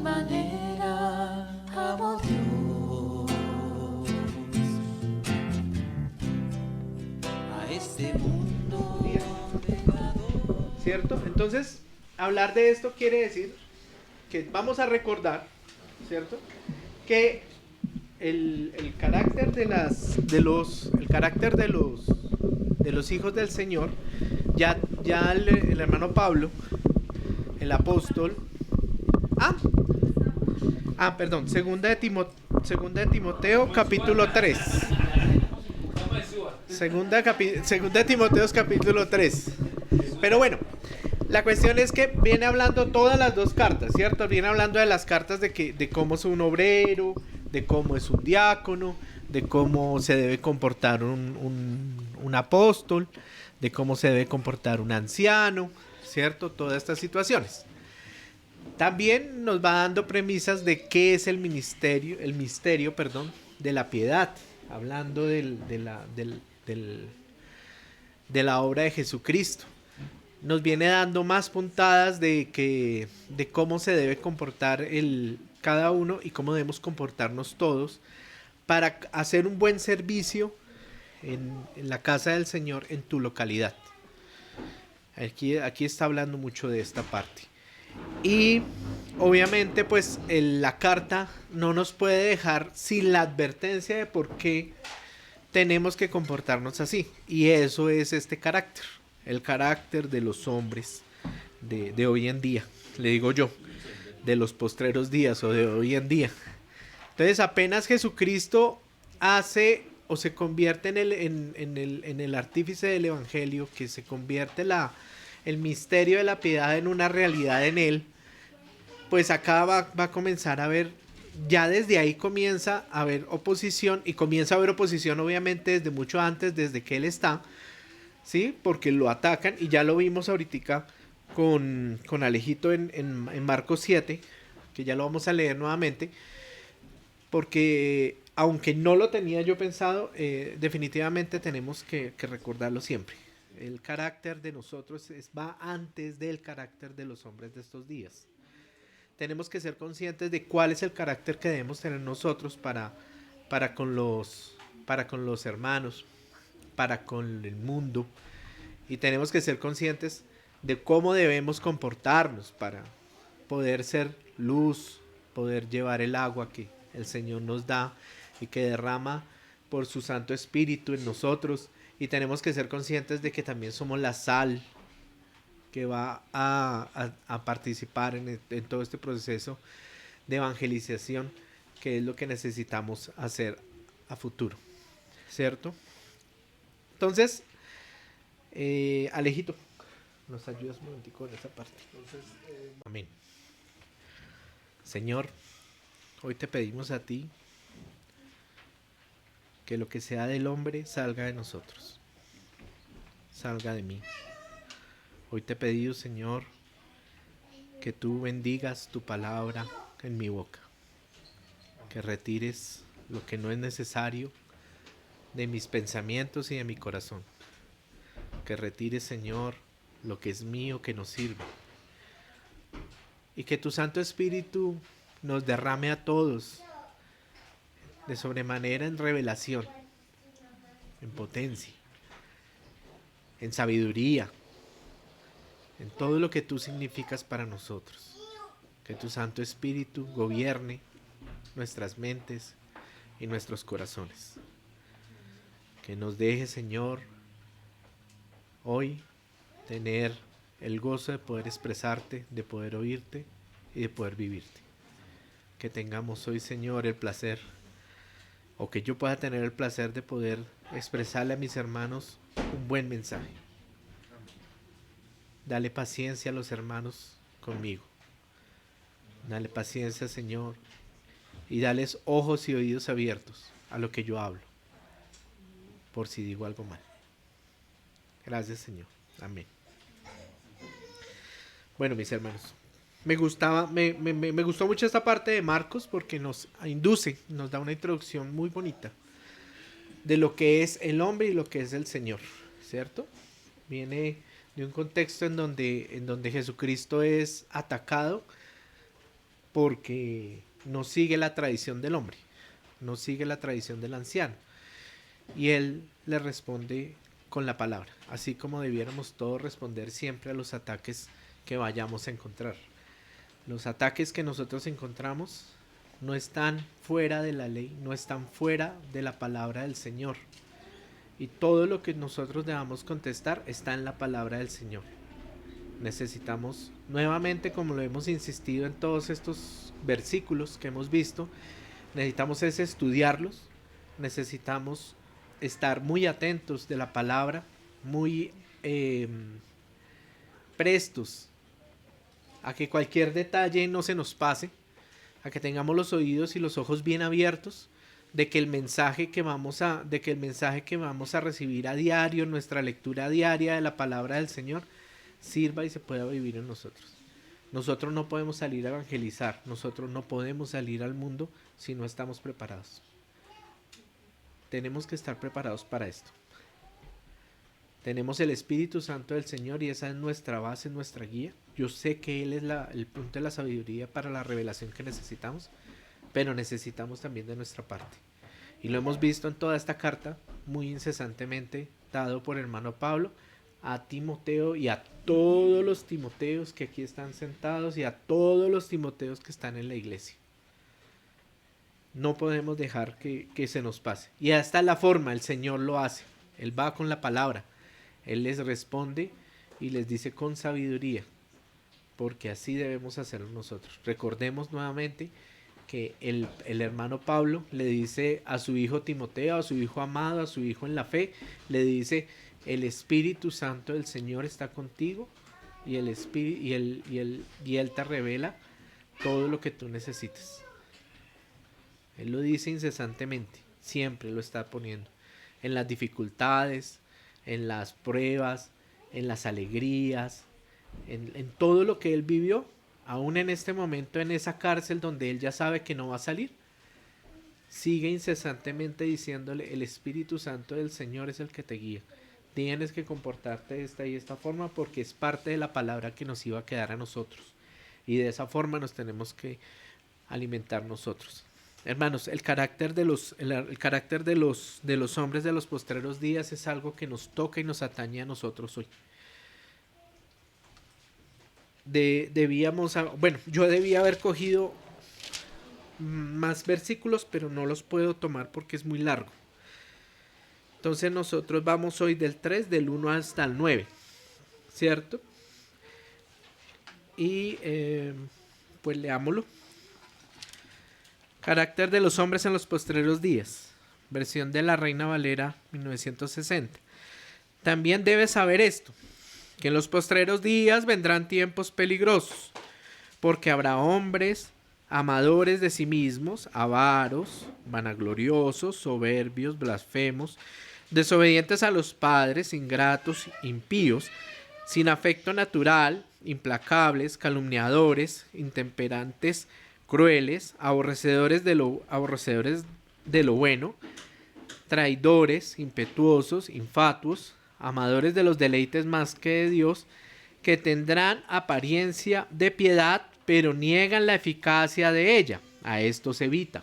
igual manera amo a Dios, a este mundo pecador. ¿Cierto? Entonces, hablar de esto quiere decir que vamos a recordar, ¿cierto? Que el carácter el carácter de los hijos del Señor, ya el hermano Pablo, el apóstol, perdón, segunda de Timoteo capítulo 3. Segunda de Timoteo capítulo 3. Pero bueno, la cuestión es que viene hablando todas las dos cartas, ¿cierto? Viene hablando de las cartas de cómo es un obrero, de cómo es un diácono, de cómo se debe comportar un apóstol, de cómo se debe comportar un anciano, ¿cierto? Todas estas situaciones. También nos va dando premisas de qué es el misterio, de la piedad, hablando de la obra de Jesucristo. Nos viene dando más puntadas de cómo se debe comportar cada uno y cómo debemos comportarnos todos para hacer un buen servicio en la casa del Señor en tu localidad. Aquí está hablando mucho de esta parte. Y obviamente pues la carta no nos puede dejar sin la advertencia de por qué tenemos que comportarnos así. Y eso es este carácter. El carácter de los hombres de hoy en día. Le digo yo. De los postreros días o de hoy en día. Entonces apenas Jesucristo hace o se convierte en el artífice del evangelio, que se convierte el misterio de la piedad en una realidad en él, pues acá va a comenzar a haber, ya desde ahí comienza a haber oposición, y comienza a haber oposición obviamente desde mucho antes, desde que él está, ¿sí? Porque lo atacan, y ya lo vimos ahorita con Alejito en Marcos 7, que ya lo vamos a leer nuevamente, porque aunque no lo tenía yo pensado, definitivamente tenemos que recordarlo siempre. El carácter de nosotros va antes del carácter de los hombres de estos días. Tenemos que ser conscientes de cuál es el carácter que debemos tener nosotros para con los hermanos, para con el mundo, y tenemos que ser conscientes de cómo debemos comportarnos para poder ser luz, poder llevar el agua que el Señor nos da y que derrama por su Santo Espíritu en nosotros. Y tenemos que ser conscientes de que también somos la sal que va a participar en todo este proceso de evangelización, que es lo que necesitamos hacer a futuro, ¿cierto? Entonces, Alejito, nos ayudas un momentico en esa parte. Amén. Señor, hoy te pedimos a ti que lo que sea del hombre salga de nosotros, salga de mí. Hoy te he pedido, Señor, que tú bendigas tu palabra en mi boca, que retires lo que no es necesario de mis pensamientos y de mi corazón, que retires, Señor, lo que es mío que no sirve, y que tu Santo Espíritu nos derrame a todos de sobremanera en revelación, en potencia, en sabiduría, en todo lo que tú significas para nosotros. Que tu Santo Espíritu gobierne nuestras mentes y nuestros corazones. Que nos deje, Señor, hoy tener el gozo de poder expresarte, de poder oírte y de poder vivirte. Que tengamos hoy, Señor, el placer, o que yo pueda tener el placer de poder expresarle a mis hermanos un buen mensaje. Dale paciencia a los hermanos conmigo. Dale paciencia, Señor, y dales ojos y oídos abiertos a lo que yo hablo, por si digo algo mal. Gracias, Señor. Amén. Bueno, mis hermanos, me gustó mucho esta parte de Marcos, porque nos induce, nos da una introducción muy bonita de lo que es el hombre y lo que es el Señor, ¿cierto? Viene de un contexto en donde Jesucristo es atacado porque no sigue la tradición del hombre, no sigue la tradición del anciano. Y él le responde con la palabra, así como debiéramos todos responder siempre a los ataques que vayamos a encontrar. Los ataques que nosotros encontramos no están fuera de la ley, no están fuera de la palabra del Señor. Y todo lo que nosotros debamos contestar está en la palabra del Señor. Necesitamos, nuevamente, como lo hemos insistido en todos estos versículos que hemos visto, necesitamos es estudiarlos, necesitamos estar muy atentos de la palabra, muy prestos a que cualquier detalle no se nos pase, a que tengamos los oídos y los ojos bien abiertos, de que el mensaje que vamos a recibir a diario, nuestra lectura diaria de la palabra del Señor, sirva y se pueda vivir en nosotros. Nosotros no podemos salir a evangelizar, nosotros no podemos salir al mundo si no estamos preparados. Tenemos que estar preparados para esto. Tenemos el Espíritu Santo del Señor y esa es nuestra base, nuestra guía. Yo sé que Él es el punto de la sabiduría para la revelación que necesitamos, pero necesitamos también de nuestra parte. Y lo hemos visto en toda esta carta, muy incesantemente, dado por el hermano Pablo, a Timoteo y a todos los Timoteos que aquí están sentados y a todos los Timoteos que están en la iglesia. No podemos dejar que se nos pase. Y hasta la forma el Señor lo hace. Él va con la palabra. Él les responde y les dice con sabiduría. Porque así debemos hacerlo nosotros. Recordemos nuevamente que el hermano Pablo le dice a su hijo Timoteo, a su hijo amado, a su hijo en la fe, le dice: el Espíritu Santo del Señor está contigo y Él te revela todo lo que tú necesites. Él lo dice incesantemente, siempre lo está poniendo. En las dificultades, en las pruebas, en las alegrías, en todo lo que él vivió, aún en este momento en esa cárcel donde él ya sabe que no va a salir, sigue incesantemente diciéndole: el Espíritu Santo del Señor es el que te guía. Tienes que comportarte de esta y esta forma porque es parte de la palabra que nos iba a quedar a nosotros. Y de esa forma nos tenemos que alimentar nosotros. Hermanos, el carácter de los hombres de los postreros días es algo que nos toca y nos atañe a nosotros hoy. Yo debía haber cogido más versículos, pero no los puedo tomar porque es muy largo. Entonces nosotros vamos hoy del 3, del 1 hasta el 9, ¿cierto? Y pues leámoslo. Carácter de los hombres en los postreros días. Versión de la Reina Valera 1960. También debes saber esto, que en los postreros días vendrán tiempos peligrosos, porque habrá hombres amadores de sí mismos, avaros, vanagloriosos, soberbios, blasfemos, desobedientes a los padres, ingratos, impíos, sin afecto natural, implacables, calumniadores, intemperantes, crueles, aborrecedores de lo bueno, traidores, impetuosos, infatuos, amadores de los deleites más que de Dios, que tendrán apariencia de piedad, pero niegan la eficacia de ella. A estos evita.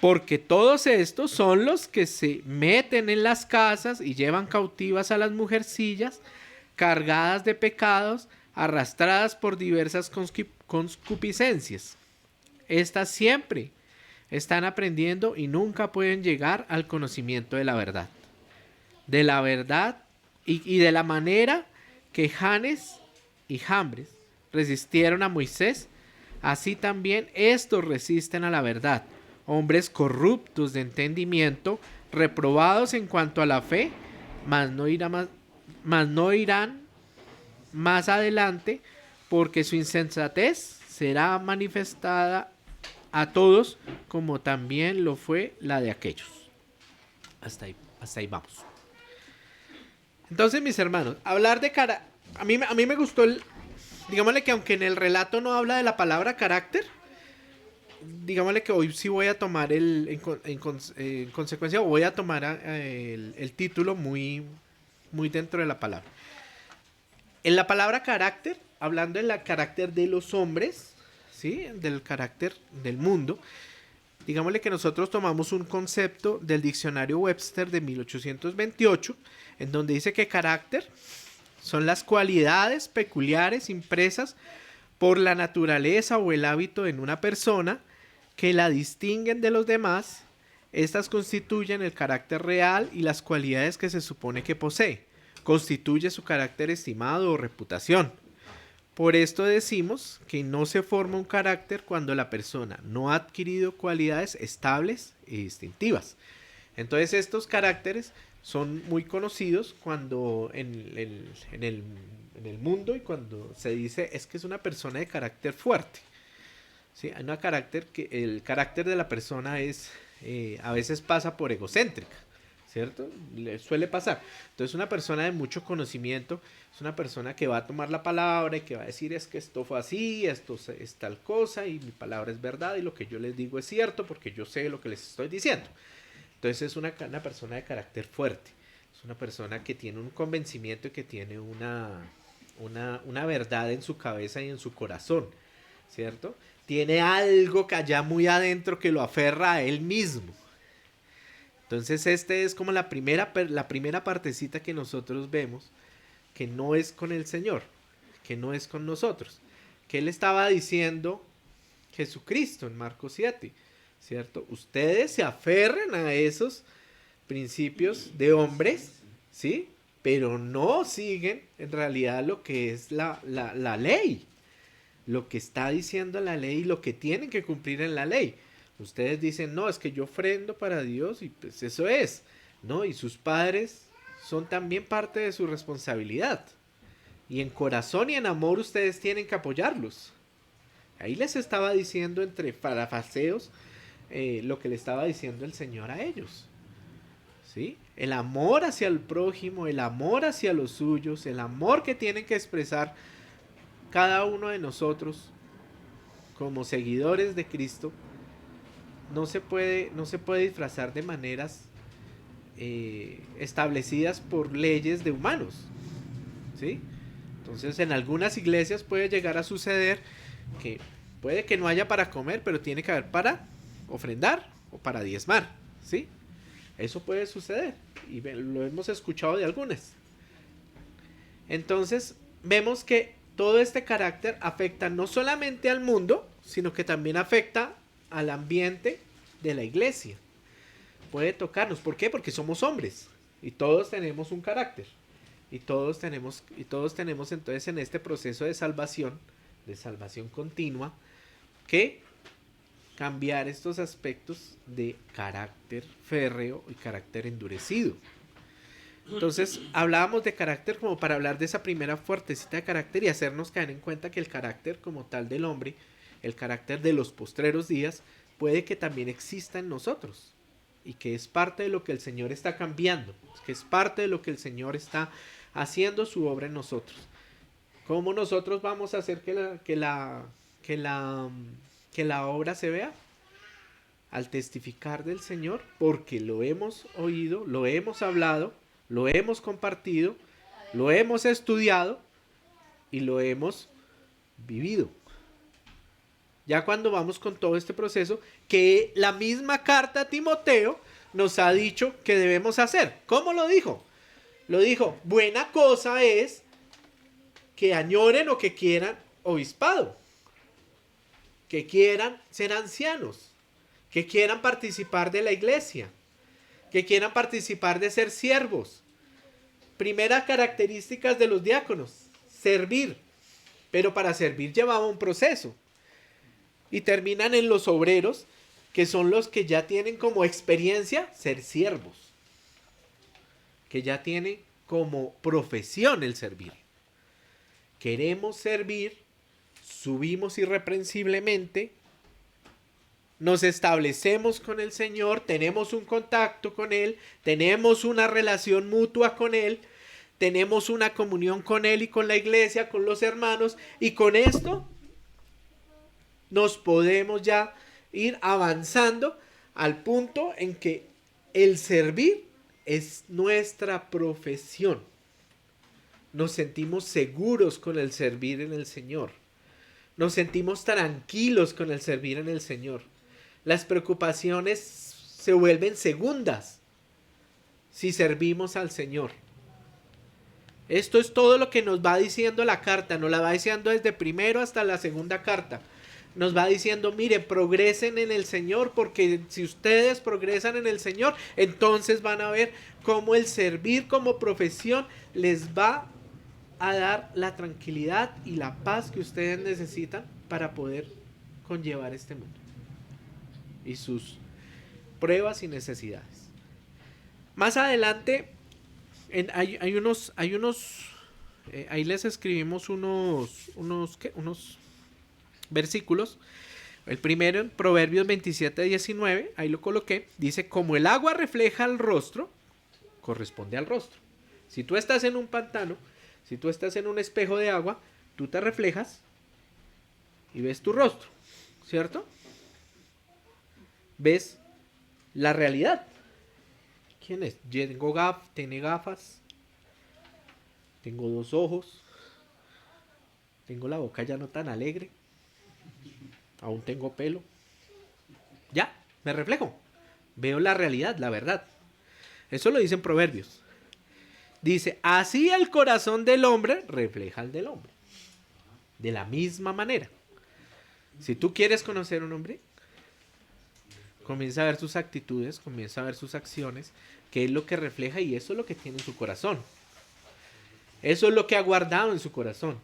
Porque todos estos son los que se meten en las casas y llevan cautivas a las mujercillas, cargadas de pecados, arrastradas por diversas concupiscencias. Estas siempre están aprendiendo y nunca pueden llegar al conocimiento de la verdad. De la verdad y de la manera que Janes y Jambres resistieron a Moisés, así también estos resisten a la verdad. Hombres corruptos de entendimiento, reprobados en cuanto a la fe, mas no irán más adelante, porque su insensatez será manifestada a todos, como también lo fue la de aquellos. Hasta ahí vamos. Entonces, mis hermanos, hablar de a mí me gustó digámosle que aunque en el relato no habla de la palabra carácter, digámosle que hoy sí voy a tomar en consecuencia, voy a tomar el título muy, muy dentro de la palabra. En la palabra carácter, hablando del carácter de los hombres, ¿sí? Del carácter del mundo. Digámosle que nosotros tomamos un concepto del diccionario Webster de 1828, en donde dice que carácter son las cualidades peculiares impresas por la naturaleza o el hábito en una persona que la distinguen de los demás. Estas constituyen el carácter real y las cualidades que se supone que posee. Constituye su carácter estimado o reputación. Por esto decimos que no se forma un carácter cuando la persona no ha adquirido cualidades estables y distintivas. Entonces estos caracteres son muy conocidos cuando en el mundo, y cuando se dice es que es una persona de carácter fuerte. ¿Sí? Hay una carácter que el carácter de la persona es a veces pasa por egocéntrica, ¿cierto? Le suele pasar. Entonces una persona de mucho conocimiento es una persona que va a tomar la palabra y que va a decir es que esto fue así, esto es tal cosa y mi palabra es verdad y lo que yo les digo es cierto porque yo sé lo que les estoy diciendo. Entonces es una persona de carácter fuerte, es una persona que tiene un convencimiento y que tiene una verdad en su cabeza y en su corazón, ¿cierto? Tiene algo que allá muy adentro que lo aferra a él mismo. Entonces este es como la primera partecita que nosotros vemos que no es con el Señor, que no es con nosotros, que él estaba diciendo Jesucristo en Marcos 7, ¿cierto? Ustedes se aferren a esos principios de hombres, ¿sí? Pero no siguen en realidad lo que es la ley, lo que está diciendo la ley y lo que tienen que cumplir en la ley. Ustedes dicen, no, es que yo ofrendo para Dios y pues eso es, ¿no? Y sus padres son también parte de su responsabilidad. Y en corazón y en amor ustedes tienen que apoyarlos. Ahí les estaba diciendo entre fariseos lo que le estaba diciendo el Señor a ellos. ¿Sí? El amor hacia el prójimo, el amor hacia los suyos, el amor que tienen que expresar cada uno de nosotros como seguidores de Cristo, no se puede disfrazar de maneras establecidas por leyes de humanos, ¿sí? Entonces en algunas iglesias puede llegar a suceder que puede que no haya para comer, pero tiene que haber para ofrendar o para diezmar, ¿sí? Eso puede suceder y lo hemos escuchado de algunas. Entonces vemos que todo este carácter afecta no solamente al mundo, sino que también afecta al ambiente de la iglesia. Puede tocarnos. ¿Por qué? Porque somos hombres y todos tenemos un carácter. Y todos tenemos entonces en este proceso de salvación continua, que cambiar estos aspectos de carácter férreo y carácter endurecido. Entonces hablábamos de carácter como para hablar de esa primera fuertecita de carácter y hacernos caer en cuenta que el carácter como tal del hombre, el carácter de los postreros días, puede que también exista en nosotros y que es parte de lo que el Señor está cambiando, que es parte de lo que el Señor está haciendo su obra en nosotros. ¿Cómo nosotros vamos a hacer que la obra se vea? Al testificar del Señor, porque lo hemos oído, lo hemos hablado, lo hemos compartido, lo hemos estudiado y lo hemos vivido. Ya cuando vamos con todo este proceso que la misma carta a Timoteo nos ha dicho que debemos hacer. ¿Cómo lo dijo? Lo dijo, buena cosa es que añoren o que quieran obispado, que quieran ser ancianos, que quieran participar de la iglesia, que quieran participar de ser siervos. Primeras características de los diáconos, servir, pero para servir llevaba un proceso. Y terminan en los obreros, que son los que ya tienen como experiencia ser siervos, que ya tienen como profesión el servir. Queremos servir, subimos irreprensiblemente, nos establecemos con el Señor, tenemos un contacto con Él, tenemos una relación mutua con Él, tenemos una comunión con Él y con la iglesia, con los hermanos, y con esto nos podemos ya ir avanzando al punto en que el servir es nuestra profesión. Nos sentimos seguros con el servir en el Señor. nos sentimos tranquilos con el servir en el Señor. Las preocupaciones se vuelven segundas si servimos al Señor. Esto es todo lo que nos va diciendo la carta, nos la va diciendo desde primero hasta la segunda carta. Nos va diciendo, mire, progresen en el Señor, porque si ustedes progresan en el Señor, entonces van a ver cómo el servir como profesión les va a dar la tranquilidad y la paz que ustedes necesitan para poder conllevar este mundo y sus pruebas y necesidades. Más adelante hay unos ahí les escribimos unos versículos. El primero en Proverbios 27:19, ahí lo coloqué, dice: como el agua refleja el rostro, corresponde al rostro. Si tú estás en un pantano, si tú estás en un espejo de agua, tú te reflejas y ves tu rostro, ¿cierto? Ves la realidad. ¿Quién es? Tiene gafas, tengo 2 ojos, tengo la boca ya no tan alegre, aún tengo pelo. Ya, me reflejo, veo la realidad, la verdad. Eso lo dicen Proverbios. Dice, así el corazón del hombre refleja al del hombre. De la misma manera. Si tú quieres conocer a un hombre, comienza a ver sus actitudes, comienza a ver sus acciones, qué es lo que refleja, y eso es lo que tiene en su corazón. Eso es lo que ha guardado en su corazón.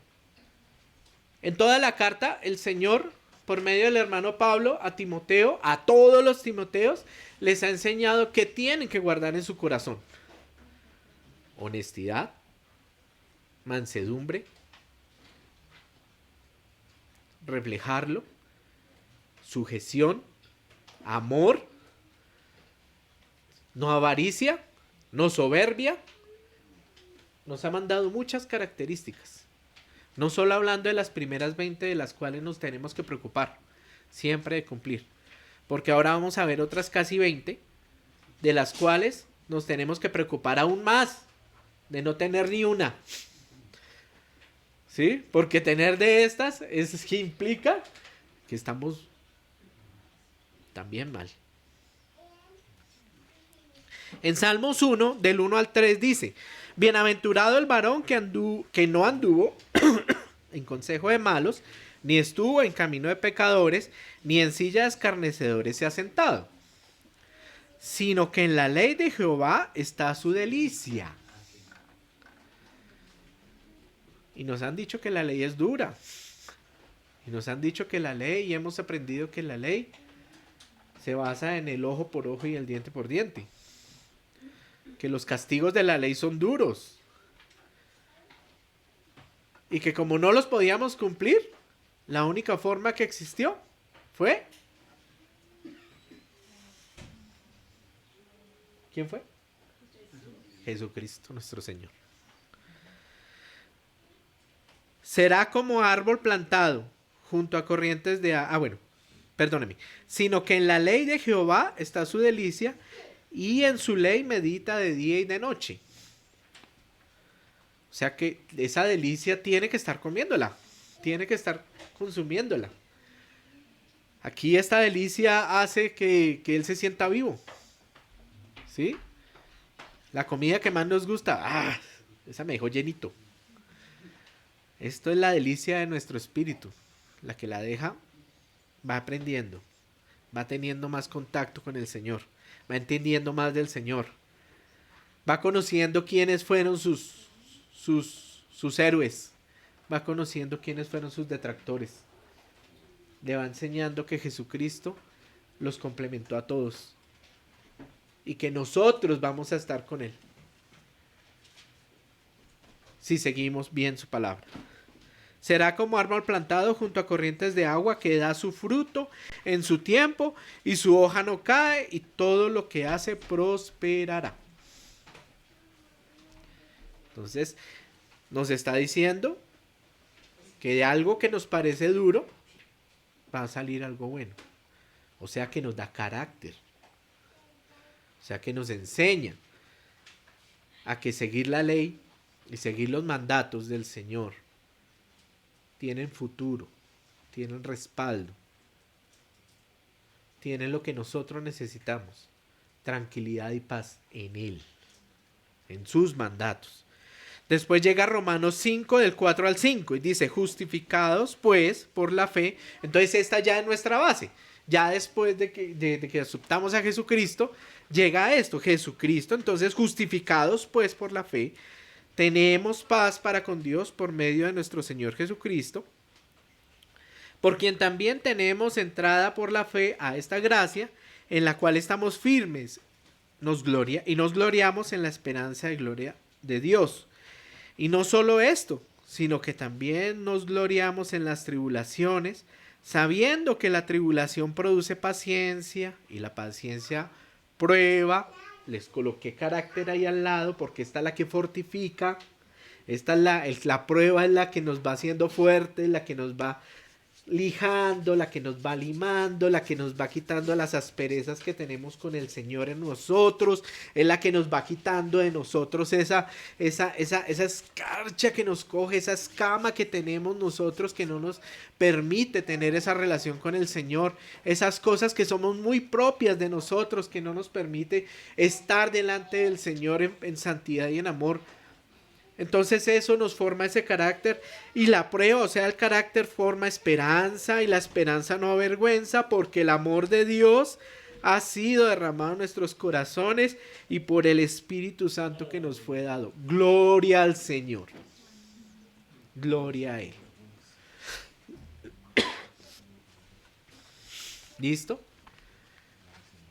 En toda la carta, el Señor, por medio del hermano Pablo, a Timoteo, a todos los Timoteos, les ha enseñado qué tienen que guardar en su corazón. Honestidad, mansedumbre, reflejarlo, sujeción, amor, no avaricia, no soberbia. Nos ha mandado muchas características. No solo hablando de las primeras 20 de las cuales nos tenemos que preocupar, siempre de cumplir. Porque ahora vamos a ver otras casi 20 de las cuales nos tenemos que preocupar aún más de no tener ni una. ¿Sí? Porque tener de estas es que implica que estamos también mal. En Salmos 1, del 1 al 3 dice: bienaventurado el varón que no anduvo en consejo de malos, ni estuvo en camino de pecadores, ni en silla de escarnecedores se ha sentado, sino que en la ley de Jehová está su delicia. Y nos han dicho que la ley es dura. Y nos han dicho que la ley, y hemos aprendido que la ley se basa en el ojo por ojo y el diente por diente. Que los castigos de la ley son duros. Y que como no los podíamos cumplir, la única forma que existió fue... ¿Quién fue? Jesucristo nuestro Señor. Será como árbol plantado junto a corrientes de agua. Sino que en la ley de Jehová está su delicia, y en su ley medita de día y de noche. O sea que esa delicia tiene que estar comiéndola, tiene que estar consumiéndola. Aquí esta delicia hace que él se sienta vivo. ¿Sí? La comida que más nos gusta, esa me dejó llenito. Esto es la delicia de nuestro espíritu. La que la deja va aprendiendo, va teniendo más contacto con el Señor, va entendiendo más del Señor, va conociendo quiénes fueron sus héroes, va conociendo quiénes fueron sus detractores, le va enseñando que Jesucristo los complementó a todos y que nosotros vamos a estar con Él si seguimos bien su palabra. Será como árbol plantado junto a corrientes de agua, que da su fruto en su tiempo y su hoja no cae, y todo lo que hace prosperará. Entonces, nos está diciendo que de algo que nos parece duro va a salir algo bueno. O sea que nos da carácter. O sea que nos enseña a que seguir la ley y seguir los mandatos del Señor tienen futuro, tienen respaldo, tienen lo que nosotros necesitamos, tranquilidad y paz en Él, en sus mandatos. Después llega Romanos 5 del 4 al 5 y dice, justificados pues por la fe. Entonces esta ya es nuestra base. Ya después de que aceptamos a Jesucristo, llega esto, Jesucristo. Entonces justificados pues por la fe, tenemos paz para con Dios por medio de nuestro Señor Jesucristo, por quien también tenemos entrada por la fe a esta gracia, en la cual estamos firmes nos gloriamos en la esperanza de gloria de Dios. Y no solo esto, sino que también nos gloriamos en las tribulaciones, sabiendo que la tribulación produce paciencia y la paciencia prueba. Les coloqué carácter ahí al lado porque esta es la que fortifica. Esta es la prueba, es la que nos va haciendo fuerte, la que nos va lijando, la que nos va limando, la que nos va quitando las asperezas que tenemos con el Señor en nosotros, es la que nos va quitando de nosotros esa escarcha que nos coge, esa escama que tenemos nosotros que no nos permite tener esa relación con el Señor, esas cosas que somos muy propias de nosotros, que no nos permite estar delante del Señor en santidad y en amor. Entonces eso nos forma ese carácter y la prueba, o sea, el carácter forma esperanza y la esperanza no avergüenza porque el amor de Dios ha sido derramado en nuestros corazones y por el Espíritu Santo que nos fue dado. Gloria al Señor. Gloria a Él. ¿Listo?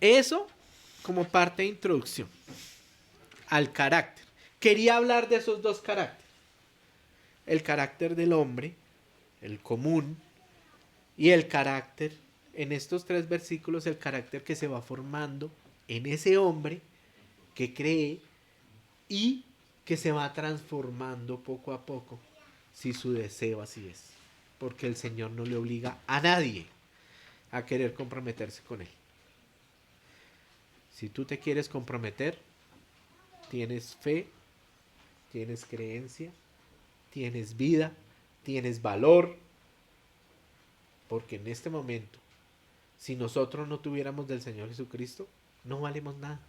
Eso como parte de introducción al carácter. Quería hablar de esos dos caracteres. El carácter del hombre, el común, y el carácter, en estos 3 versículos, el carácter que se va formando en ese hombre que cree y que se va transformando poco a poco, si su deseo así es. Porque el Señor no le obliga a nadie a querer comprometerse con Él. Si tú te quieres comprometer, tienes fe, tienes creencia, tienes vida, tienes valor, porque en este momento, si nosotros no tuviéramos del Señor Jesucristo, no valemos nada.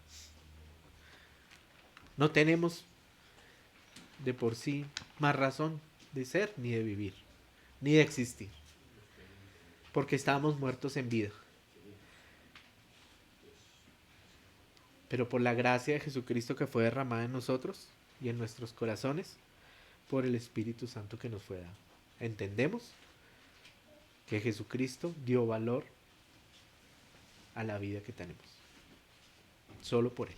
No tenemos de por sí más razón de ser, ni de vivir, ni de existir, porque estábamos muertos en vida. Pero por la gracia de Jesucristo que fue derramada en nosotros y en nuestros corazones, por el Espíritu Santo que nos fue dado, entendemos que Jesucristo dio valor a la vida que tenemos, solo por Él.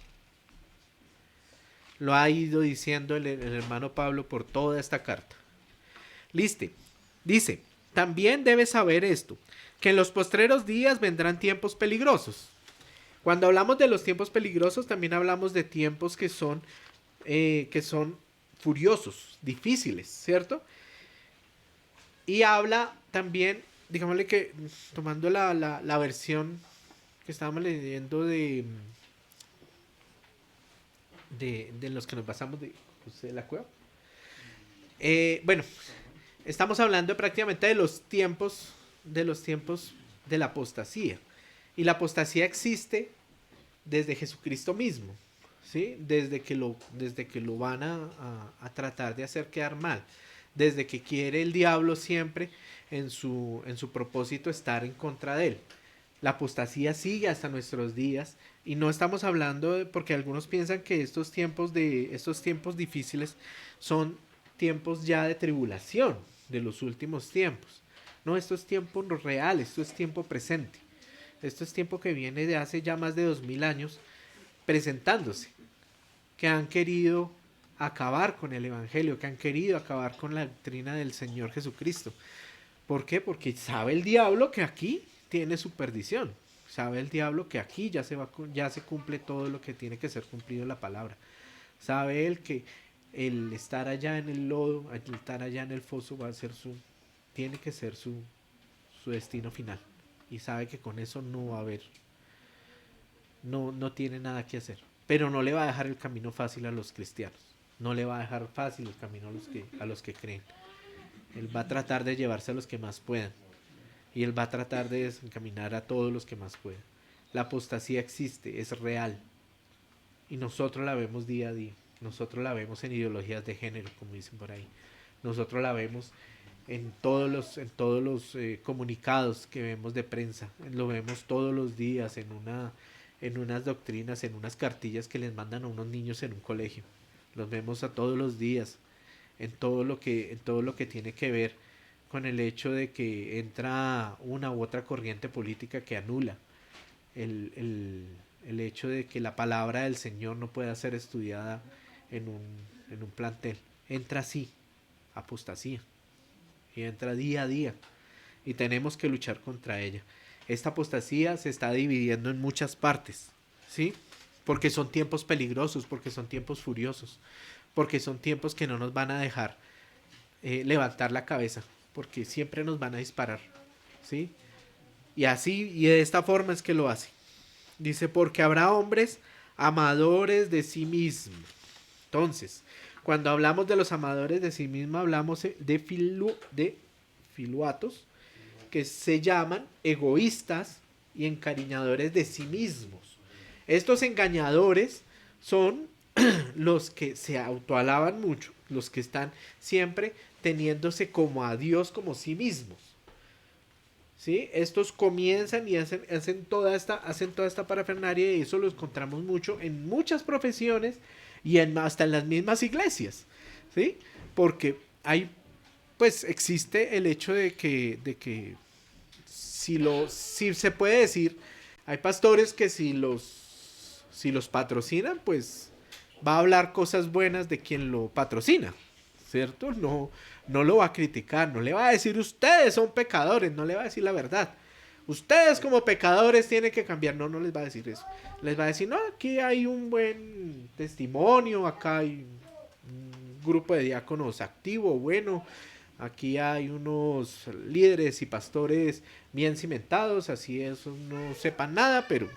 Lo ha ido diciendo el hermano Pablo por toda esta carta. Dice, también debes saber esto, que en los postreros días vendrán tiempos peligrosos. Cuando hablamos de los tiempos peligrosos, también hablamos de tiempos que son furiosos, difíciles, ¿cierto? Y habla también, digámosle que, tomando la versión que estábamos leyendo de los que nos basamos de la cueva. Bueno, estamos hablando prácticamente de los tiempos de la apostasía. Y la apostasía existe desde Jesucristo mismo, ¿sí? Desde que lo van a tratar de hacer quedar mal. Desde que quiere el diablo siempre en su propósito estar en contra de él. La apostasía sigue hasta nuestros días y no estamos hablando porque algunos piensan que estos tiempos difíciles son tiempos ya de tribulación, de los últimos tiempos. No, esto es tiempo real, esto es tiempo presente. Esto es tiempo que viene de hace ya más de 2000 años presentándose, que han querido acabar con el evangelio, que han querido acabar con la doctrina del Señor Jesucristo. ¿Por qué? Porque sabe el diablo que aquí tiene su perdición. Sabe el diablo que aquí ya se cumple todo lo que tiene que ser cumplido en la palabra. Sabe él que el estar allá en el lodo, el estar allá en el foso tiene que ser su destino final. Y sabe que con eso no va a haber, no tiene nada que hacer. Pero no le va a dejar el camino fácil a los cristianos. No le va a dejar fácil el camino a los que creen. Él va a tratar de llevarse a los que más puedan. y Él va a tratar de desencaminar a todos los que más pueda. La apostasía existe, es real, y nosotros la vemos día a día. Nosotros la vemos en ideologías de género, como dicen por ahí. Nosotros la vemos en todos los comunicados que vemos de prensa. Lo vemos todos los días en unas doctrinas, en unas cartillas que les mandan a unos niños en un colegio. Los vemos a todos los días en todo lo que tiene que ver con el hecho de que entra una u otra corriente política que anula el, el, el hecho de que la palabra del Señor no pueda ser estudiada en en un plantel. Entra así, apostasía, y entra día a día, y tenemos que luchar contra ella. Esta apostasía se está dividiendo en muchas partes, ¿sí? Porque son tiempos peligrosos, porque son tiempos furiosos, porque son tiempos que no nos van a dejar levantar la cabeza, porque siempre nos van a disparar, ¿sí? Y así, y de esta forma es que lo hace. Dice, porque habrá hombres amadores de sí mismos. Entonces, cuando hablamos de los amadores de sí mismos, hablamos de filuatos, que se llaman egoístas y encariñadores de sí mismos. Estos engañadores son los que se autoalaban mucho, los que están siempre teniéndose como a Dios como sí mismos. ¿Sí? Estos comienzan y hacen toda esta parafernalia, y eso lo encontramos mucho en muchas profesiones y hasta en las mismas iglesias. ¿Sí? Porque hay, pues existe el hecho de que si se puede decir, hay pastores que si los patrocinan, pues va a hablar cosas buenas de quien lo patrocina, ¿cierto? No lo va a criticar, no le va a decir ustedes son pecadores, no le va a decir la verdad. Ustedes como pecadores tienen que cambiar, no les va a decir eso. Les va a decir, no, aquí hay un buen testimonio, acá hay un grupo de diáconos activo, bueno, aquí hay unos líderes y pastores bien cimentados, así esos no sepan nada, pero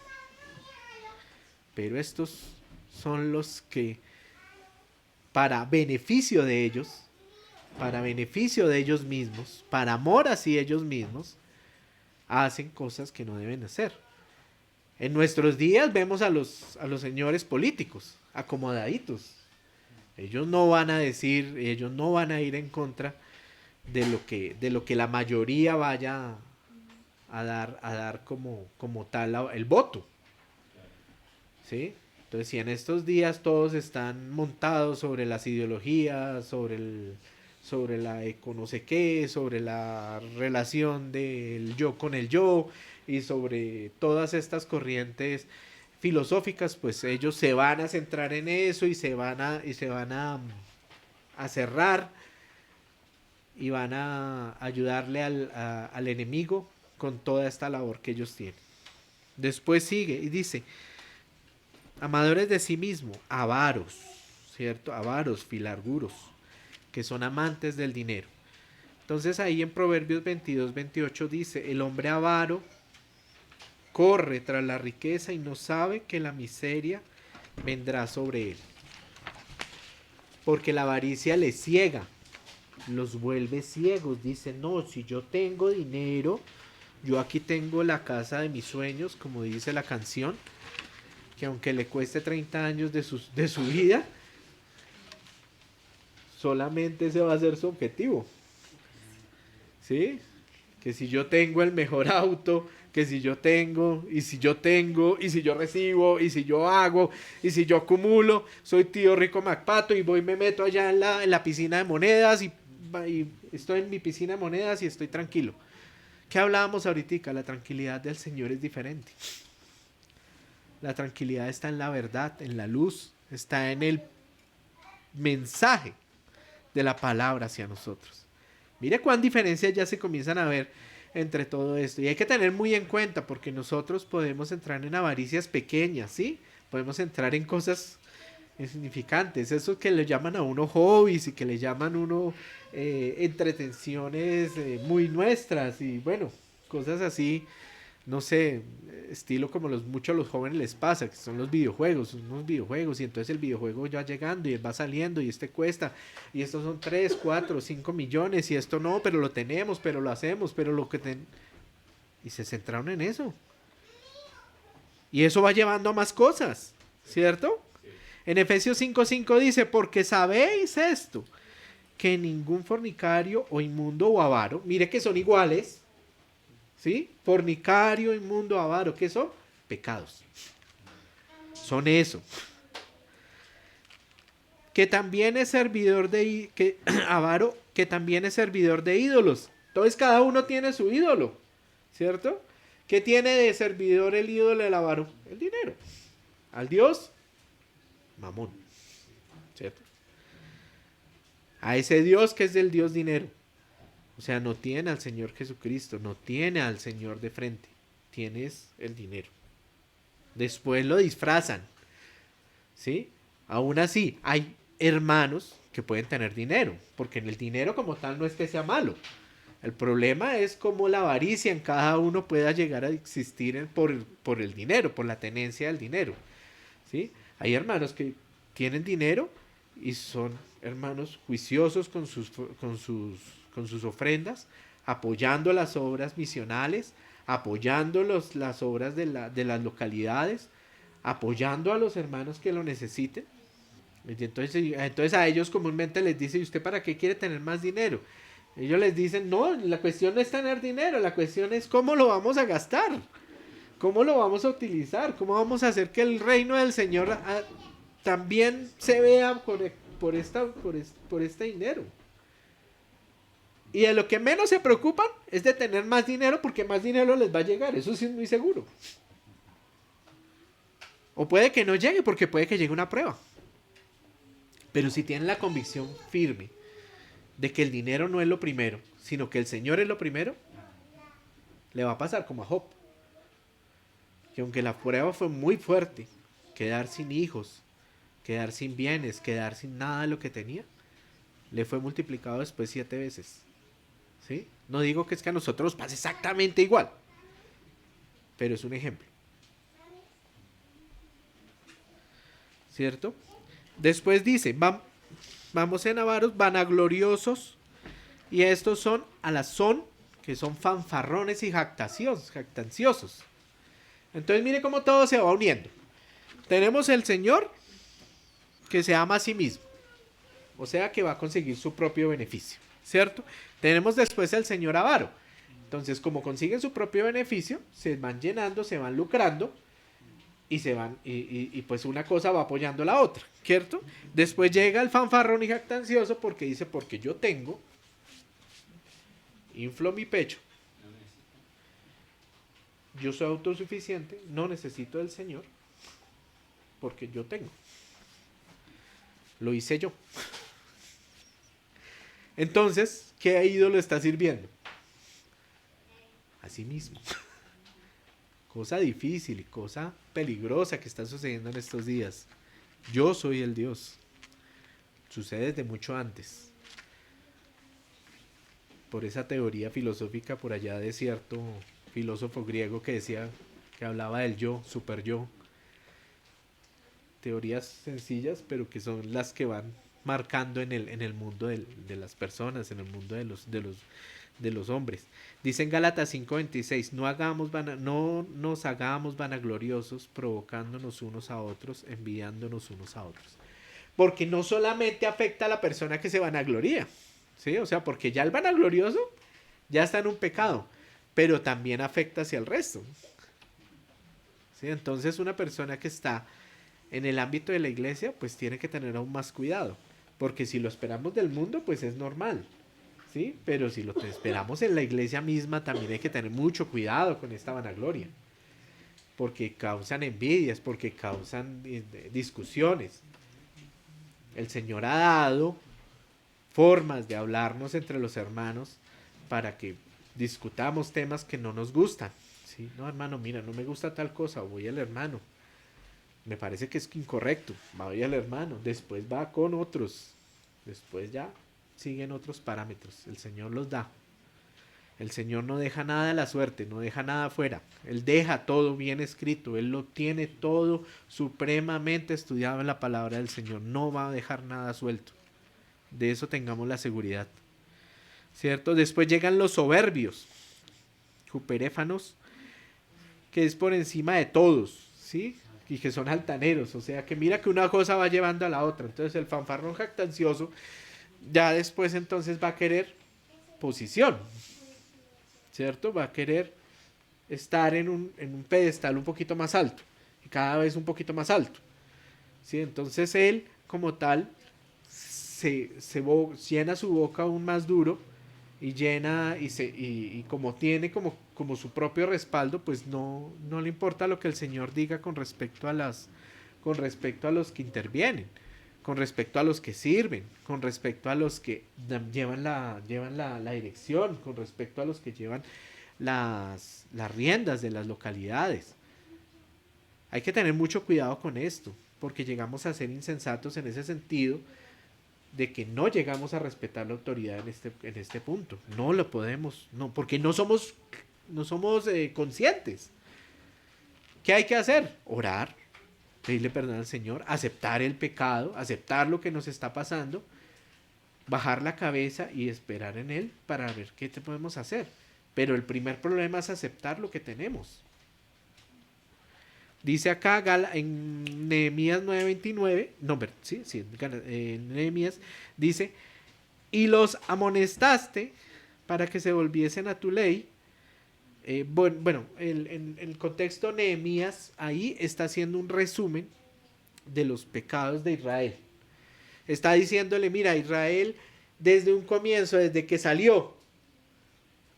estos son los que, para beneficio de ellos, para beneficio de ellos mismos, para amor hacia ellos mismos, hacen cosas que no deben hacer. En nuestros días vemos a los señores políticos acomodaditos. Ellos no van a decir, ellos no van a ir en contra de lo que la mayoría vaya a dar como tal el voto. ¿Sí? Entonces, si en estos días todos están montados sobre las ideologías, sobre la eco no sé qué, sobre la relación del yo con el yo, y sobre todas estas corrientes filosóficas, pues ellos se van a centrar en eso y se van a cerrar, y van a ayudarle al enemigo con toda esta labor que ellos tienen. Después sigue y dice, amadores de sí mismo, avaros, ¿cierto? Avaros, filarguros, que son amantes del dinero. Entonces ahí en Proverbios 22-28 dice, el hombre avaro corre tras la riqueza y no sabe que la miseria vendrá sobre él. Porque la avaricia les ciega, los vuelve ciegos. Dice, no, si yo tengo dinero, yo aquí tengo la casa de mis sueños, como dice la canción, que aunque le cueste 30 años de su vida, solamente ese va a ser su objetivo. ¿Sí? Que si yo tengo el mejor auto, que si yo tengo, y si yo tengo, y si yo recibo, y si yo hago, y si yo acumulo, soy tío rico MacPato y voy y me meto allá en la piscina de monedas y estoy en mi piscina de monedas y estoy tranquilo. ¿Qué hablábamos ahorita? La tranquilidad del Señor es diferente. La tranquilidad está en la verdad, en la luz, está en el mensaje de la palabra hacia nosotros. Mire cuán diferencias ya se comienzan a ver entre todo esto. Y hay que tener muy en cuenta, porque nosotros podemos entrar en avaricias pequeñas, ¿sí? Podemos entrar en cosas insignificantes, eso que le llaman a uno hobbies y que le llaman a uno entretenciones muy nuestras, y bueno, cosas así, no sé, estilo como muchos a los jóvenes les pasa, que son los videojuegos, son unos videojuegos, y entonces el videojuego ya llegando y él va saliendo y este cuesta, y estos son 3, 4, 5 millones, y esto no, pero lo tenemos, pero lo hacemos, pero Y se centraron en eso. Y eso va llevando a más cosas, ¿cierto? En Efesios 5:5 dice, porque sabéis esto, que ningún fornicario o inmundo o avaro, mire que son iguales, ¿sí? Fornicario, inmundo, avaro, ¿qué son? Pecados. Son eso. Que también es servidor de avaro, que también es servidor de ídolos. Entonces cada uno tiene su ídolo, ¿cierto? ¿Qué tiene de servidor el ídolo del avaro? El dinero. Al Dios, Mamón, ¿cierto? A ese Dios que es del Dios dinero. O sea, no tiene al Señor Jesucristo, no tiene al Señor de frente, tienes el dinero. Después lo disfrazan, ¿sí? Aún así, hay hermanos que pueden tener dinero, porque en el dinero como tal no es que sea malo. El problema es cómo la avaricia en cada uno pueda llegar a existir por el dinero, por la tenencia del dinero, ¿sí? Hay hermanos que tienen dinero y son hermanos juiciosos con sus ofrendas, apoyando las obras misionales, apoyando las obras de las localidades, apoyando a los hermanos que lo necesiten. Entonces a ellos comúnmente les dice, ¿y usted para qué quiere tener más dinero? Ellos les dicen, no, la cuestión no es tener dinero, la cuestión es cómo lo vamos a gastar, cómo lo vamos a utilizar, cómo vamos a hacer que el reino del Señor también se vea por este dinero. Y de lo que menos se preocupan es de tener más dinero, porque más dinero les va a llegar, eso sí es muy seguro. O puede que no llegue, porque puede que llegue una prueba. Pero si tienen la convicción firme de que el dinero no es lo primero, sino que el Señor es lo primero, le va a pasar como a Job. Que aunque la prueba fue muy fuerte, quedar sin hijos, quedar sin bienes, quedar sin nada de lo que tenía, le fue multiplicado después 7 veces. ¿Sí? No digo que es que a nosotros nos pase exactamente igual, pero es un ejemplo. ¿Cierto? Después dice, vamos en avaros, vanagloriosos, y estos son alazón, que son fanfarrones y jactanciosos. Entonces mire cómo todo se va uniendo. Tenemos el Señor que se ama a sí mismo, o sea que va a conseguir su propio beneficio, ¿cierto? Tenemos después el Señor avaro. Entonces, como consiguen su propio beneficio, se van llenando, se van lucrando y se van y pues una cosa va apoyando la otra, ¿cierto? Después llega el fanfarrón y jactancioso porque dice, porque yo tengo, inflo mi pecho, yo soy autosuficiente, no necesito del Señor, porque yo tengo. Lo hice yo. Entonces, ¿qué ídolo está sirviendo? A sí mismo. Cosa difícil y cosa peligrosa que está sucediendo en estos días. Yo soy el Dios. Sucede desde mucho antes. Por esa teoría filosófica por allá de cierto filósofo griego que decía, que hablaba del yo, super yo. Teorías sencillas, pero que son las que van marcando en el mundo de las personas, en el mundo de los hombres. Dice en Gálatas 5:26, no nos hagamos vanagloriosos, provocándonos unos a otros, envidiándonos unos a otros. Porque no solamente afecta a la persona que se vanagloria, ¿sí? O sea, porque ya el vanaglorioso ya está en un pecado, pero también afecta hacia el resto. ¿Sí? Entonces una persona que está en el ámbito de la iglesia, pues tiene que tener aún más cuidado. Porque si lo esperamos del mundo, pues es normal. ¿Sí? Pero si lo esperamos en la iglesia misma, también hay que tener mucho cuidado con esta vanagloria. Porque causan envidias, porque causan discusiones. El Señor ha dado formas de hablarnos entre los hermanos para que discutamos temas que no nos gustan. ¿Sí? No, hermano, mira, no me gusta tal cosa, voy al hermano. Me parece que es incorrecto, voy al hermano, después va con otros, después ya siguen otros parámetros, el Señor los da. El Señor no deja nada a la suerte, no deja nada afuera. Él deja todo bien escrito, Él lo tiene todo supremamente estudiado en la palabra del Señor. No va a dejar nada suelto. De eso tengamos la seguridad. ¿Cierto? Después llegan los soberbios. Juperéfanos, que es por encima de todos, ¿sí? Y que son altaneros, o sea que mira que una cosa va llevando a la otra. Entonces el fanfarrón jactancioso ya después entonces va a querer posición, ¿cierto? Va a querer estar en un pedestal un poquito más alto, y cada vez un poquito más alto, ¿sí? Entonces él como tal llena su boca aún más duro y llena y como tiene como su propio respaldo, pues no le importa lo que el Señor diga con respecto a los que intervienen, con respecto a los que sirven, con respecto a los que llevan la dirección, con respecto a los que llevan las riendas de las localidades. Hay que tener mucho cuidado con esto, porque llegamos a ser insensatos en ese sentido de que no llegamos a respetar la autoridad en este punto. No lo podemos, no, porque no somos conscientes. ¿Qué hay que hacer? Orar, pedirle perdón al Señor, aceptar el pecado, aceptar lo que nos está pasando, bajar la cabeza y esperar en Él para ver qué te podemos hacer. Pero el primer problema es aceptar lo que tenemos. Dice acá en Nehemías 9:29, no, sí, en Nehemías dice, y los amonestaste para que se volviesen a tu ley. Bueno, en el contexto Nehemías ahí está haciendo un resumen de los pecados de Israel. Está diciéndole, mira, Israel desde un comienzo, desde que salió,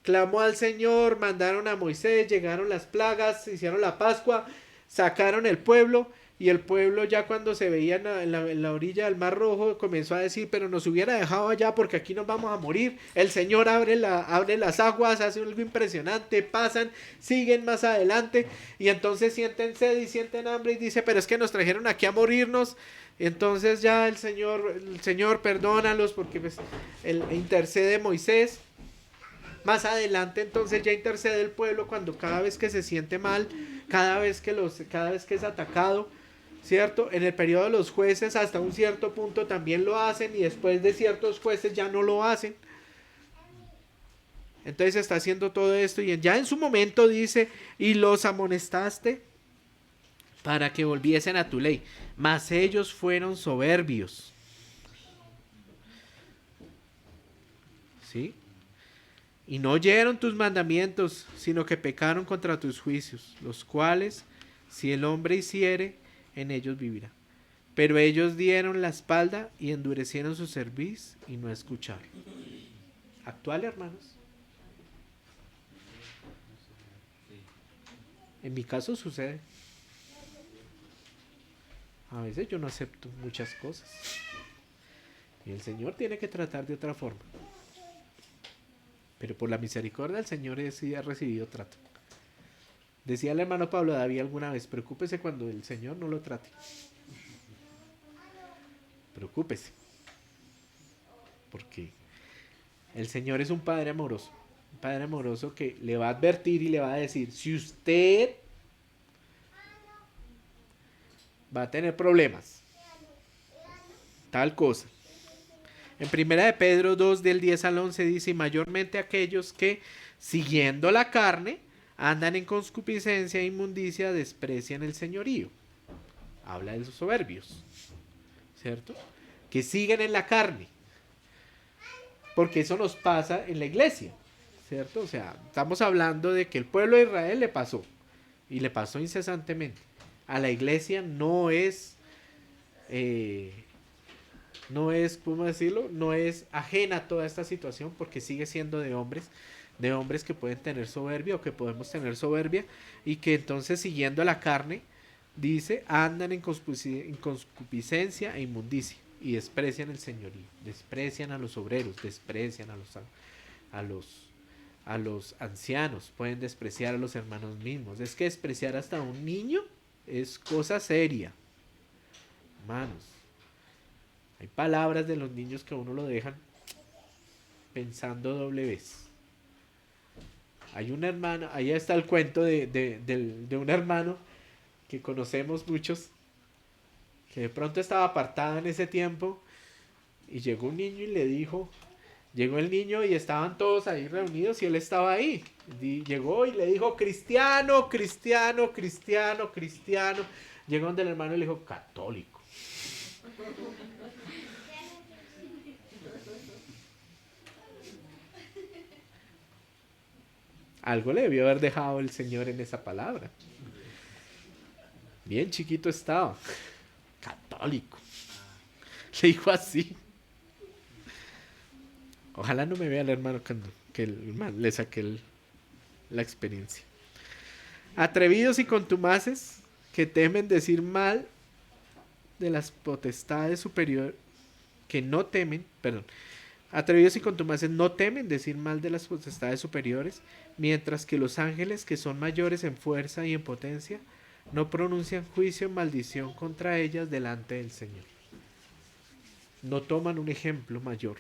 clamó al Señor, mandaron a Moisés, llegaron las plagas, hicieron la Pascua, sacaron el pueblo, y el pueblo ya cuando se veía en la orilla del Mar Rojo comenzó a decir, pero nos hubiera dejado allá porque aquí nos vamos a morir. El Señor abre las aguas, hace algo impresionante, pasan, siguen más adelante y entonces sienten sed y sienten hambre y dice, pero es que nos trajeron aquí a morirnos. Y entonces ya el Señor perdónalos porque pues, intercede Moisés. Más adelante entonces ya intercede el pueblo cuando cada vez que se siente mal, cada vez que es atacado, ¿cierto? En el periodo de los jueces hasta un cierto punto también lo hacen y después de ciertos jueces ya no lo hacen. Entonces está haciendo todo esto y ya en su momento dice, y los amonestaste para que volviesen a tu ley, mas ellos fueron soberbios. ¿Sí? Y no oyeron tus mandamientos, sino que pecaron contra tus juicios, los cuales, si el hombre hiciere, en ellos vivirá. Pero ellos dieron la espalda y endurecieron su cerviz y no escucharon. Actual, hermanos. En mi caso sucede. A veces yo no acepto muchas cosas. Y el Señor tiene que tratar de otra forma. Pero por la misericordia del Señor sí ha recibido trato. Decía el hermano Pablo David alguna vez, preocúpese cuando el Señor no lo trate. Preocúpese. Porque el Señor es un Padre amoroso. Un Padre amoroso que le va a advertir y le va a decir, si usted va a tener problemas, tal cosa. En primera de Pedro 2 del 10 al 11 dice, y mayormente aquellos que, siguiendo la carne, andan en concupiscencia e inmundicia, desprecian el señorío. Habla de los soberbios, ¿cierto? Que siguen en la carne. Porque eso nos pasa en la iglesia, ¿cierto? O sea, estamos hablando de que el pueblo de Israel le pasó, y le pasó incesantemente. A la iglesia no es, ¿cómo decirlo? No es ajena a toda esta situación porque sigue siendo de hombres que pueden tener soberbia o que podemos tener soberbia y que entonces siguiendo la carne, dice, andan en concupiscencia e inmundicia y desprecian el señorío, desprecian a los obreros, desprecian a los ancianos, pueden despreciar a los hermanos mismos. Es que despreciar hasta a un niño es cosa seria, hermanos. Hay palabras de los niños que a uno lo dejan pensando doble vez. Hay un hermano, ahí está el cuento de un hermano que conocemos muchos, que de pronto estaba apartado en ese tiempo y llegó un niño y le dijo, Llegó el niño y estaban todos ahí reunidos y él estaba ahí. Llegó y le dijo, cristiano, cristiano, cristiano, cristiano. Llegó donde el hermano y le dijo, católico. Algo le debió haber dejado el Señor en esa palabra. Bien chiquito estaba. Católico. Le dijo así. Ojalá no me vea el hermano cuando que le saqué la experiencia. Atrevidos y contumaces que temen decir mal de las potestades superiores, que no temen, perdón, atrevidos y contumaces no temen decir mal de las potestades superiores, mientras que los ángeles, que son mayores en fuerza y en potencia, no pronuncian juicio o maldición contra ellas delante del Señor. No toman un ejemplo mayor.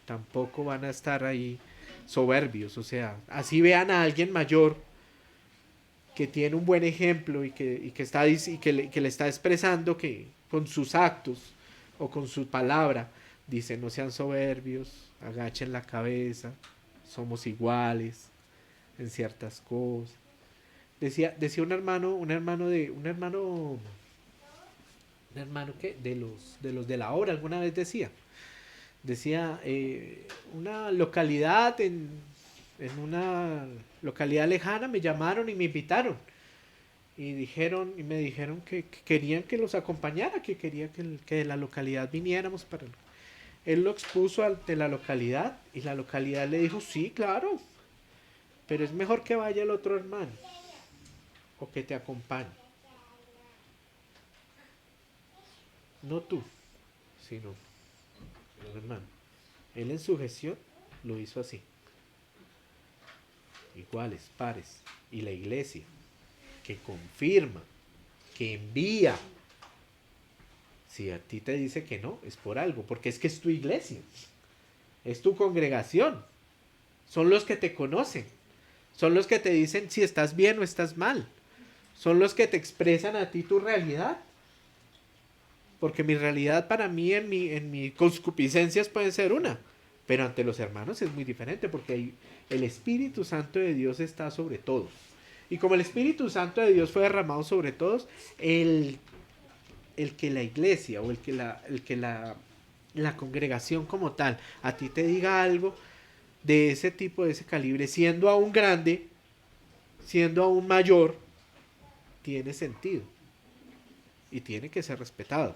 Tampoco van a estar ahí soberbios. O sea, así vean a alguien mayor que tiene un buen ejemplo y que le está expresando que con sus actos o con su palabra dice: no sean soberbios, agachen la cabeza, somos iguales en ciertas cosas. Decía un hermano que de los de la obra alguna vez decía una localidad en una localidad lejana me llamaron y me invitaron y me dijeron que querían que los acompañara, que quería que de la localidad viniéramos para él lo expuso ante la localidad y la localidad le dijo: sí, claro, pero es mejor que vaya el otro hermano o que te acompañe, no tú, sino el hermano. Él en su gestión lo hizo así, iguales, pares, y la iglesia que confirma, que envía. Si a ti te dice que no, es por algo, porque es que es tu iglesia, es tu congregación, son los que te conocen, son los que te dicen si estás bien o estás mal, son los que te expresan a ti tu realidad. Porque mi realidad para mí en mi concupiscencias puede ser una, pero ante los hermanos es muy diferente, porque ahí el Espíritu Santo de Dios está sobre todos. Y como el Espíritu Santo de Dios fue derramado sobre todos, el que la iglesia o el que la congregación como tal a ti te diga algo de ese tipo, de ese calibre, siendo aún grande, siendo aún mayor, tiene sentido y tiene que ser respetado.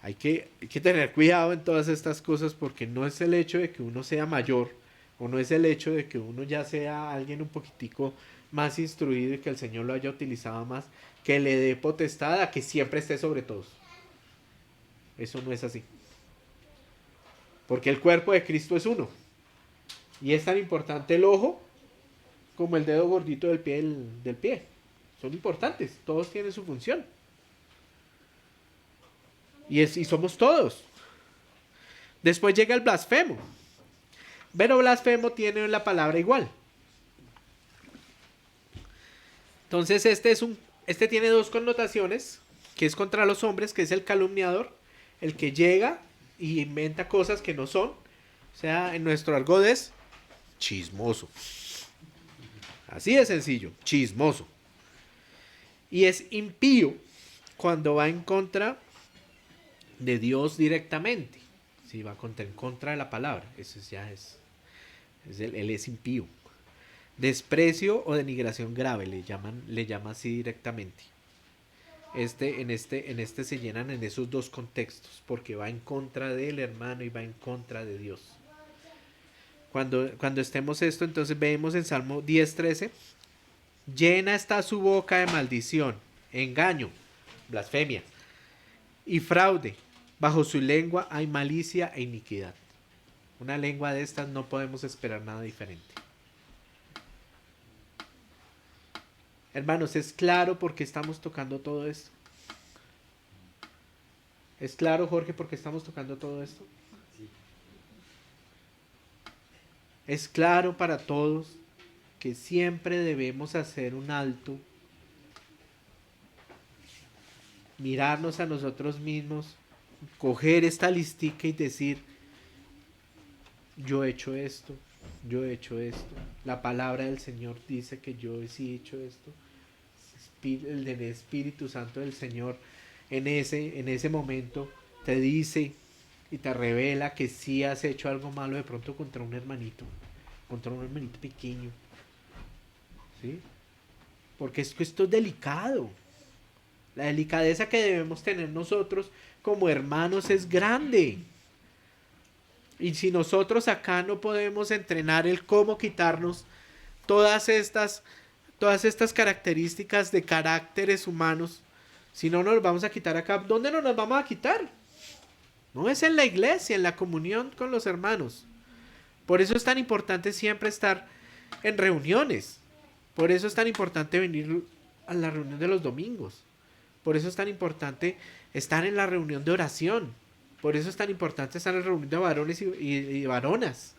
Hay que tener cuidado en todas estas cosas, porque no es el hecho de que uno sea mayor o no es el hecho de que uno ya sea alguien un poquitico más instruido y que el Señor lo haya utilizado más, que le dé potestad a que siempre esté sobre todos. Eso no es así. Porque el cuerpo de Cristo es uno. Y es tan importante el ojo como el dedo gordito del pie. Son importantes, todos tienen su función. Y somos todos. Después llega el blasfemo. Pero blasfemo tiene la palabra igual. Entonces este tiene dos connotaciones, que es contra los hombres, que es el calumniador, el que llega y inventa cosas que no son. O sea, en nuestro argot es chismoso. Así de sencillo, chismoso. Y es impío cuando va en contra de Dios directamente. Si va en contra de la palabra, eso ya él es impío. Desprecio o denigración grave le llama así directamente. En este se llenan en esos dos contextos, porque va en contra del hermano y va en contra de Dios. Cuando estemos esto, entonces vemos en Salmo 10:13: llena está su boca de maldición, engaño, blasfemia y fraude. Bajo su lengua hay malicia e iniquidad. Una lengua de estas no podemos esperar nada diferente. Hermanos, ¿es claro por qué estamos tocando todo esto? ¿Es claro, Jorge, por qué estamos tocando todo esto? Sí. Es claro para todos que siempre debemos hacer un alto, mirarnos a nosotros mismos coger esta listica y decir, yo he hecho esto, yo he hecho esto. La palabra del Señor dice que yo sí he hecho esto. El del Espíritu Santo del Señor en ese momento te dice y te revela que sí has hecho algo malo de pronto contra un hermanito pequeño. ¿Sí? Porque esto es delicado. La delicadeza que debemos tener nosotros como hermanos es grande. Y si nosotros acá no podemos entrenar el cómo quitarnos todas estas características de caracteres humanos, si no nos los vamos a quitar acá, ¿dónde no nos vamos a quitar? No es en la iglesia, en la comunión con los hermanos. Por eso es tan importante siempre estar en reuniones. Por eso es tan importante venir a la reunión de los domingos. Por eso es tan importante estar en la reunión de oración. Por eso es tan importante estar en la reunión de varones y varonas.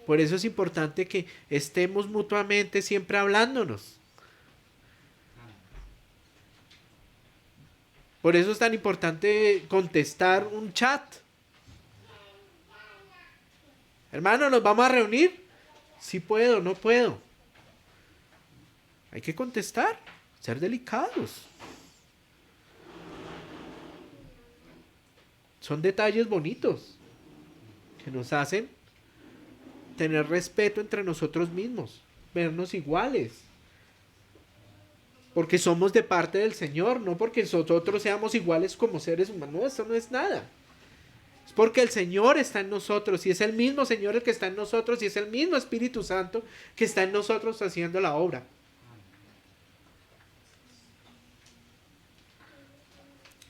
Por eso es importante que estemos mutuamente siempre hablándonos. Por eso es tan importante contestar un chat. Hermano, ¿nos vamos a reunir? Sí puedo, no puedo. Hay que contestar, ser delicados. Son detalles bonitos que nos hacen tener respeto entre nosotros mismos, vernos iguales. Porque somos de parte del Señor, no porque nosotros seamos iguales como seres humanos. No, eso no es nada. Es porque el Señor está en nosotros y es el mismo Señor el que está en nosotros y es el mismo Espíritu Santo que está en nosotros haciendo la obra.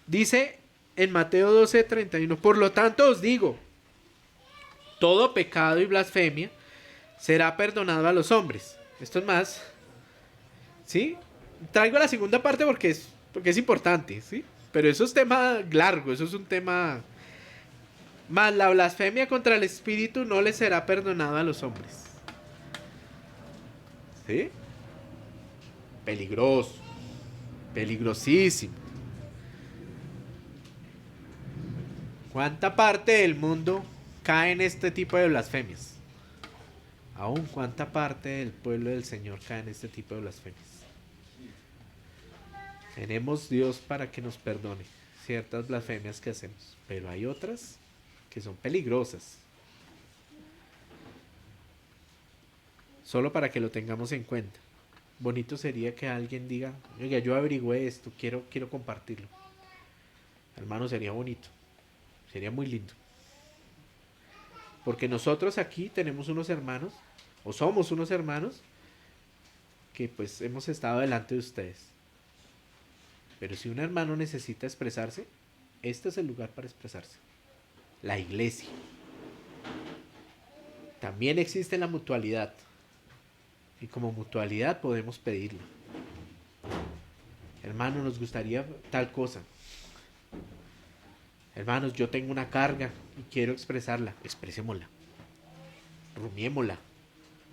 Dice en Mateo 12:31, por lo tanto os digo, todo pecado y blasfemia será perdonado a los hombres. Esto es más, ¿sí? Traigo la segunda parte porque es importante, ¿sí? Pero eso es tema largo, eso es un tema... Más la blasfemia contra el Espíritu no le será perdonado a los hombres. ¿Sí? Peligroso. Peligrosísimo. ¿Cuánta parte del mundo cae en este tipo de blasfemias? Aún cuánta parte del pueblo del Señor cae en este tipo de blasfemias. Tenemos Dios para que nos perdone ciertas blasfemias que hacemos, pero hay otras que son peligrosas. Solo para que lo tengamos en cuenta. Bonito sería que alguien diga, oiga, yo averigüé esto, quiero compartirlo. Hermano, sería bonito. Sería muy lindo. Porque nosotros aquí tenemos unos hermanos, o somos unos hermanos, que pues hemos estado delante de ustedes. Pero si un hermano necesita expresarse, este es el lugar para expresarse. La iglesia. También existe la mutualidad. Y como mutualidad podemos pedirlo. Hermano, nos gustaría tal cosa. Hermanos, yo tengo una carga y quiero expresarla. Expresémosla. Rumiémosla.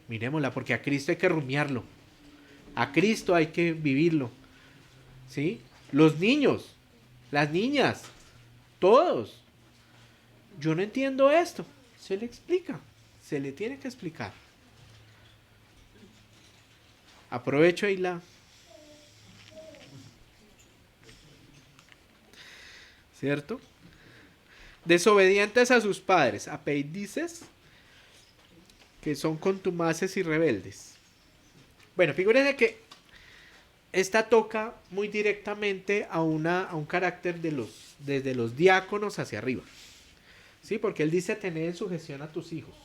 Miremosla, porque a Cristo hay que rumiarlo. A Cristo hay que vivirlo. ¿Sí? Los niños, las niñas, todos. Yo no entiendo esto. Se le explica. Se le tiene que explicar. Aprovecho ahí ¿cierto? Desobedientes a sus padres, apeidices, que son contumaces y rebeldes. Bueno, fíjense que esta toca muy directamente a un carácter desde los diáconos hacia arriba. ¿Sí? Porque él dice tener en sujeción a tus hijos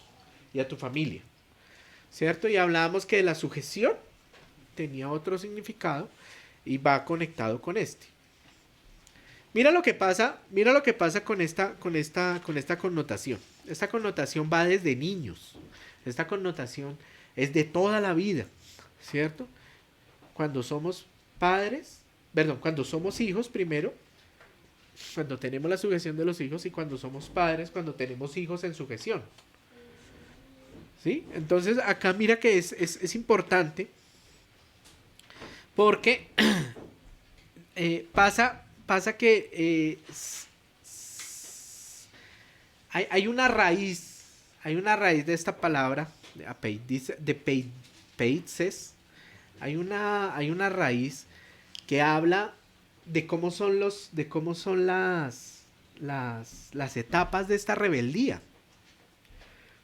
y a tu familia. ¿Cierto? Y hablábamos que la sujeción tenía otro significado y va conectado con este. Mira lo que pasa con esta connotación. Esta connotación va desde niños. Esta connotación es de toda la vida, ¿cierto? Cuando somos padres, cuando somos hijos primero, cuando tenemos la sujeción de los hijos, y cuando somos padres, cuando tenemos hijos en sujeción. ¿Sí? Entonces acá mira que es importante porque pasa pasa que hay una raíz de esta palabra, peitzes, hay una raíz que habla de cómo son las etapas de esta rebeldía.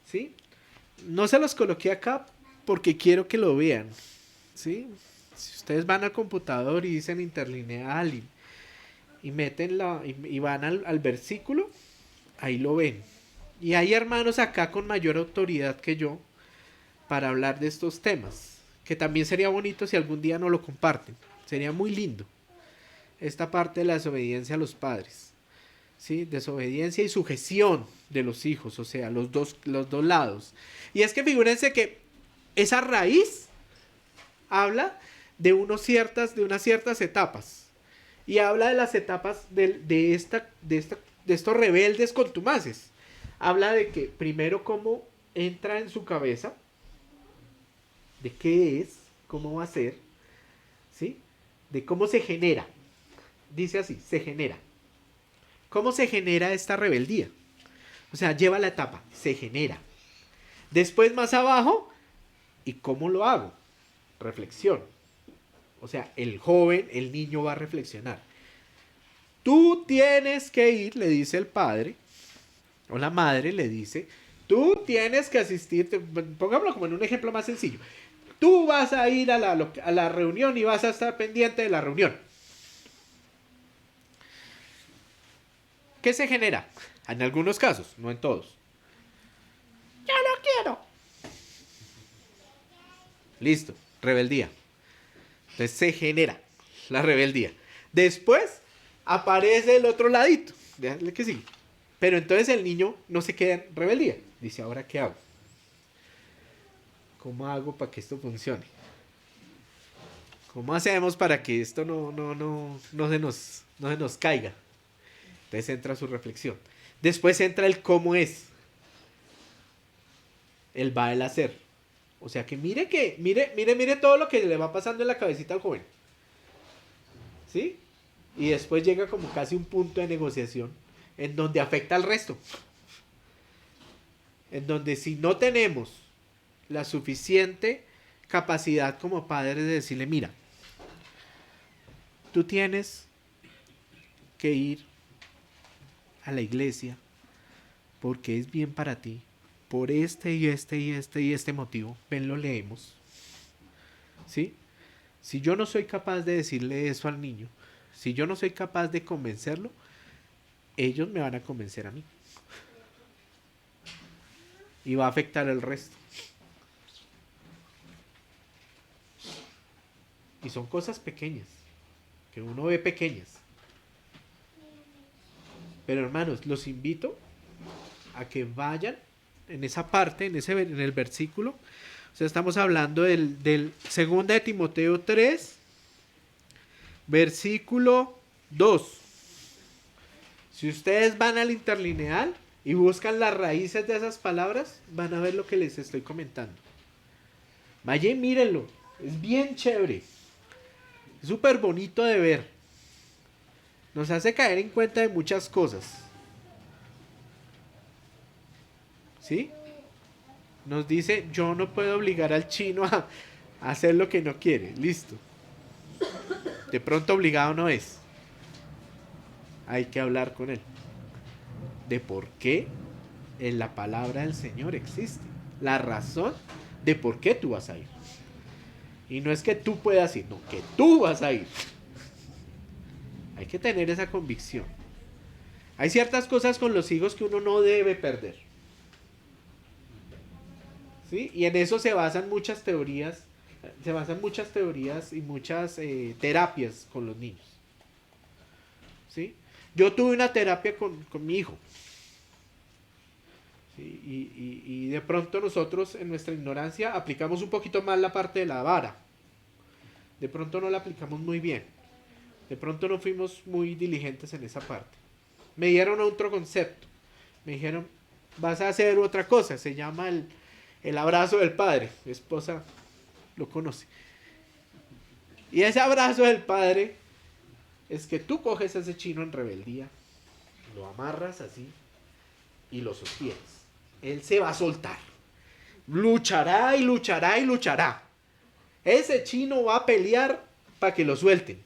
¿Sí? No se los coloqué acá porque quiero que lo vean. ¿Sí? Si ustedes van al computador y dicen interlineal y meten y van al versículo, ahí lo ven. Y hay hermanos acá con mayor autoridad que yo para hablar de estos temas, que también sería bonito si algún día nos lo comparten. Sería muy lindo esta parte de la desobediencia a los padres. ¿Sí? Desobediencia y sujeción de los hijos, o sea, los dos lados. Y es que figúrense que esa raíz habla de unas ciertas etapas. Y habla de las etapas de estos rebeldes contumaces. Habla de que primero cómo entra en su cabeza, de qué es, cómo va a ser, ¿sí? De cómo se genera. Dice así, se genera. ¿Cómo se genera esta rebeldía? O sea, lleva la etapa, se genera. Después más abajo, ¿y cómo lo hago? Reflexión. O sea, el joven, el niño va a reflexionar. Tú tienes que ir, le dice el padre, o la madre le dice, tú tienes que asistir, pongámoslo como en un ejemplo más sencillo. Tú vas a ir a la reunión y vas a estar pendiente de la reunión. ¿Qué se genera? En algunos casos, no en todos. Yo no quiero. Listo, rebeldía. Entonces se genera la rebeldía. Después aparece el otro ladito. Déjale que sí. Pero entonces el niño no se queda en rebeldía. Dice, ¿ahora qué hago? ¿Cómo hago para que esto funcione? ¿Cómo hacemos para que esto no se nos caiga? Entonces entra su reflexión. Después entra el cómo es. El va, el hacer. O sea que mire todo lo que le va pasando en la cabecita al joven. ¿Sí? Y después llega como casi un punto de negociación en donde afecta al resto. En donde si no tenemos la suficiente capacidad como padres de decirle, mira, tú tienes que ir a la iglesia porque es bien para ti, por este motivo, ven, lo leemos. ¿Sí? Si yo no soy capaz de decirle eso al niño, si yo no soy capaz de convencerlo, ellos me van a convencer a mí. Y va a afectar al resto. Y son cosas pequeñas, que uno ve pequeñas. Pero hermanos, los invito a que vayan en esa parte, en el versículo. O sea, estamos hablando del 2 de Timoteo 3, versículo 2. Si ustedes van al interlineal y buscan las raíces de esas palabras, van a ver lo que les estoy comentando. Vaya y mírenlo. Es bien chévere. Es súper bonito de ver. Nos hace caer en cuenta de muchas cosas. ¿Sí? Nos dice, yo no puedo obligar al chino a hacer lo que no quiere. Listo. De pronto obligado no es. Hay que hablar con él. De por qué en la palabra del Señor existe. La razón de por qué tú vas a ir. Y no es que tú puedas ir, no, que tú vas a ir. Hay que tener esa convicción. Hay ciertas cosas con los hijos que uno no debe perder. ¿Sí? Y en eso se basan muchas teorías. Y muchas terapias con los niños. ¿Sí? Yo tuve una terapia con mi hijo. ¿Sí? Y de pronto nosotros en nuestra ignorancia aplicamos un poquito más la parte de la vara. De pronto no la aplicamos muy bien. De pronto no fuimos muy diligentes en esa parte. Me dieron otro concepto. Me dijeron, vas a hacer otra cosa. Se llama el abrazo del padre. Mi esposa lo conoce. Y ese abrazo del padre es que tú coges a ese chino en rebeldía, lo amarras así y lo sostienes. Él se va a soltar. Luchará y luchará y luchará. Ese chino va a pelear para que lo suelten.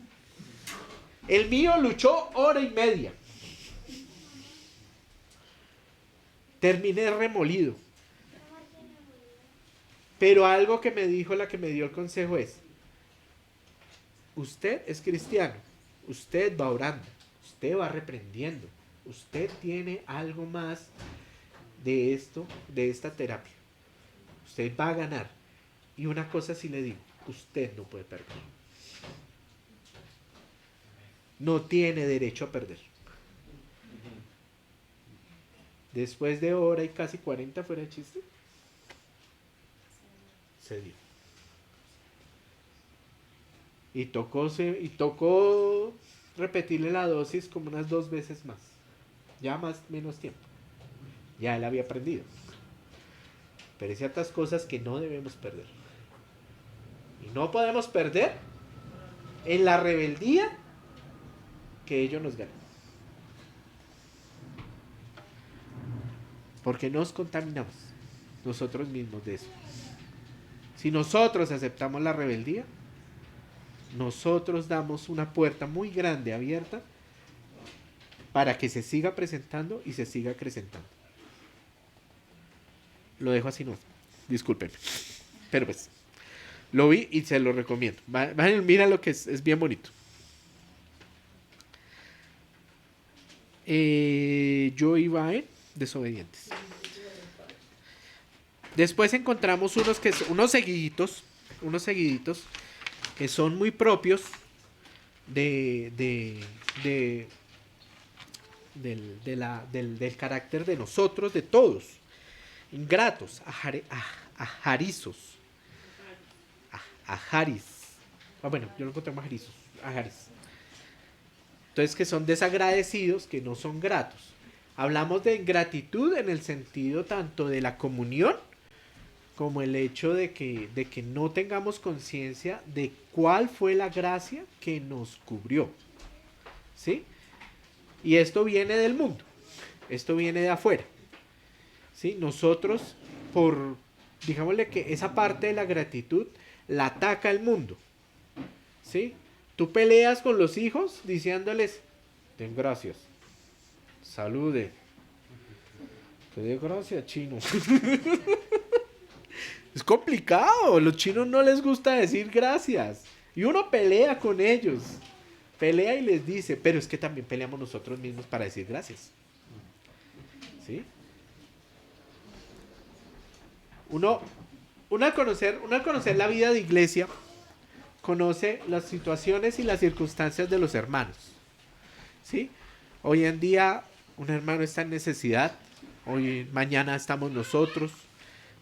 El mío luchó 1 hora y media. Terminé remolido. Pero algo que me dijo la que me dio el consejo es: usted es cristiano, usted va orando, usted va reprendiendo, usted tiene algo más de esto, de esta terapia. Usted va a ganar. Y una cosa sí le digo, usted no puede perder. No tiene derecho a perder. Después de 1 hora y casi 40, fuera de chiste, se dio. Y tocó repetirle la dosis como unas 2 veces más. Ya menos tiempo. Ya él había aprendido. Pero hay ciertas cosas que no debemos perder. Y no podemos perder en la rebeldía que ellos nos ganan. Porque nos contaminamos nosotros mismos de eso. Si nosotros aceptamos la rebeldía, nosotros damos una puerta muy grande abierta para que se siga presentando y se siga acrecentando. Lo dejo así, no. Discúlpenme. Pero pues, lo vi y se lo recomiendo. Mira lo que es bien bonito. Yo iba en desobedientes. Después encontramos unos seguiditos que son muy propios del carácter de nosotros, de todos. Ingratos, ajarizos, ajaris. Bueno, yo no encontré más ajarizos, ajaris. Entonces, que son desagradecidos, que no son gratos. Hablamos de ingratitud en el sentido tanto de la comunión como el hecho de que no tengamos conciencia de cuál fue la gracia que nos cubrió. ¿Sí? Y esto viene del mundo. Esto viene de afuera. ¿Sí? Nosotros, digámosle que esa parte de la gratitud la ataca el mundo. ¿Sí? Tú peleas con los hijos diciéndoles: den gracias, salude, te dé gracias, chino. Es complicado, los chinos no les gusta decir gracias. Y uno pelea con ellos, pelea y les dice, pero es que también peleamos nosotros mismos para decir gracias. ¿Sí? Uno al conocer la vida de iglesia, conoce las situaciones y las circunstancias de los hermanos. ¿Sí? Hoy en día un hermano está en necesidad, mañana estamos nosotros,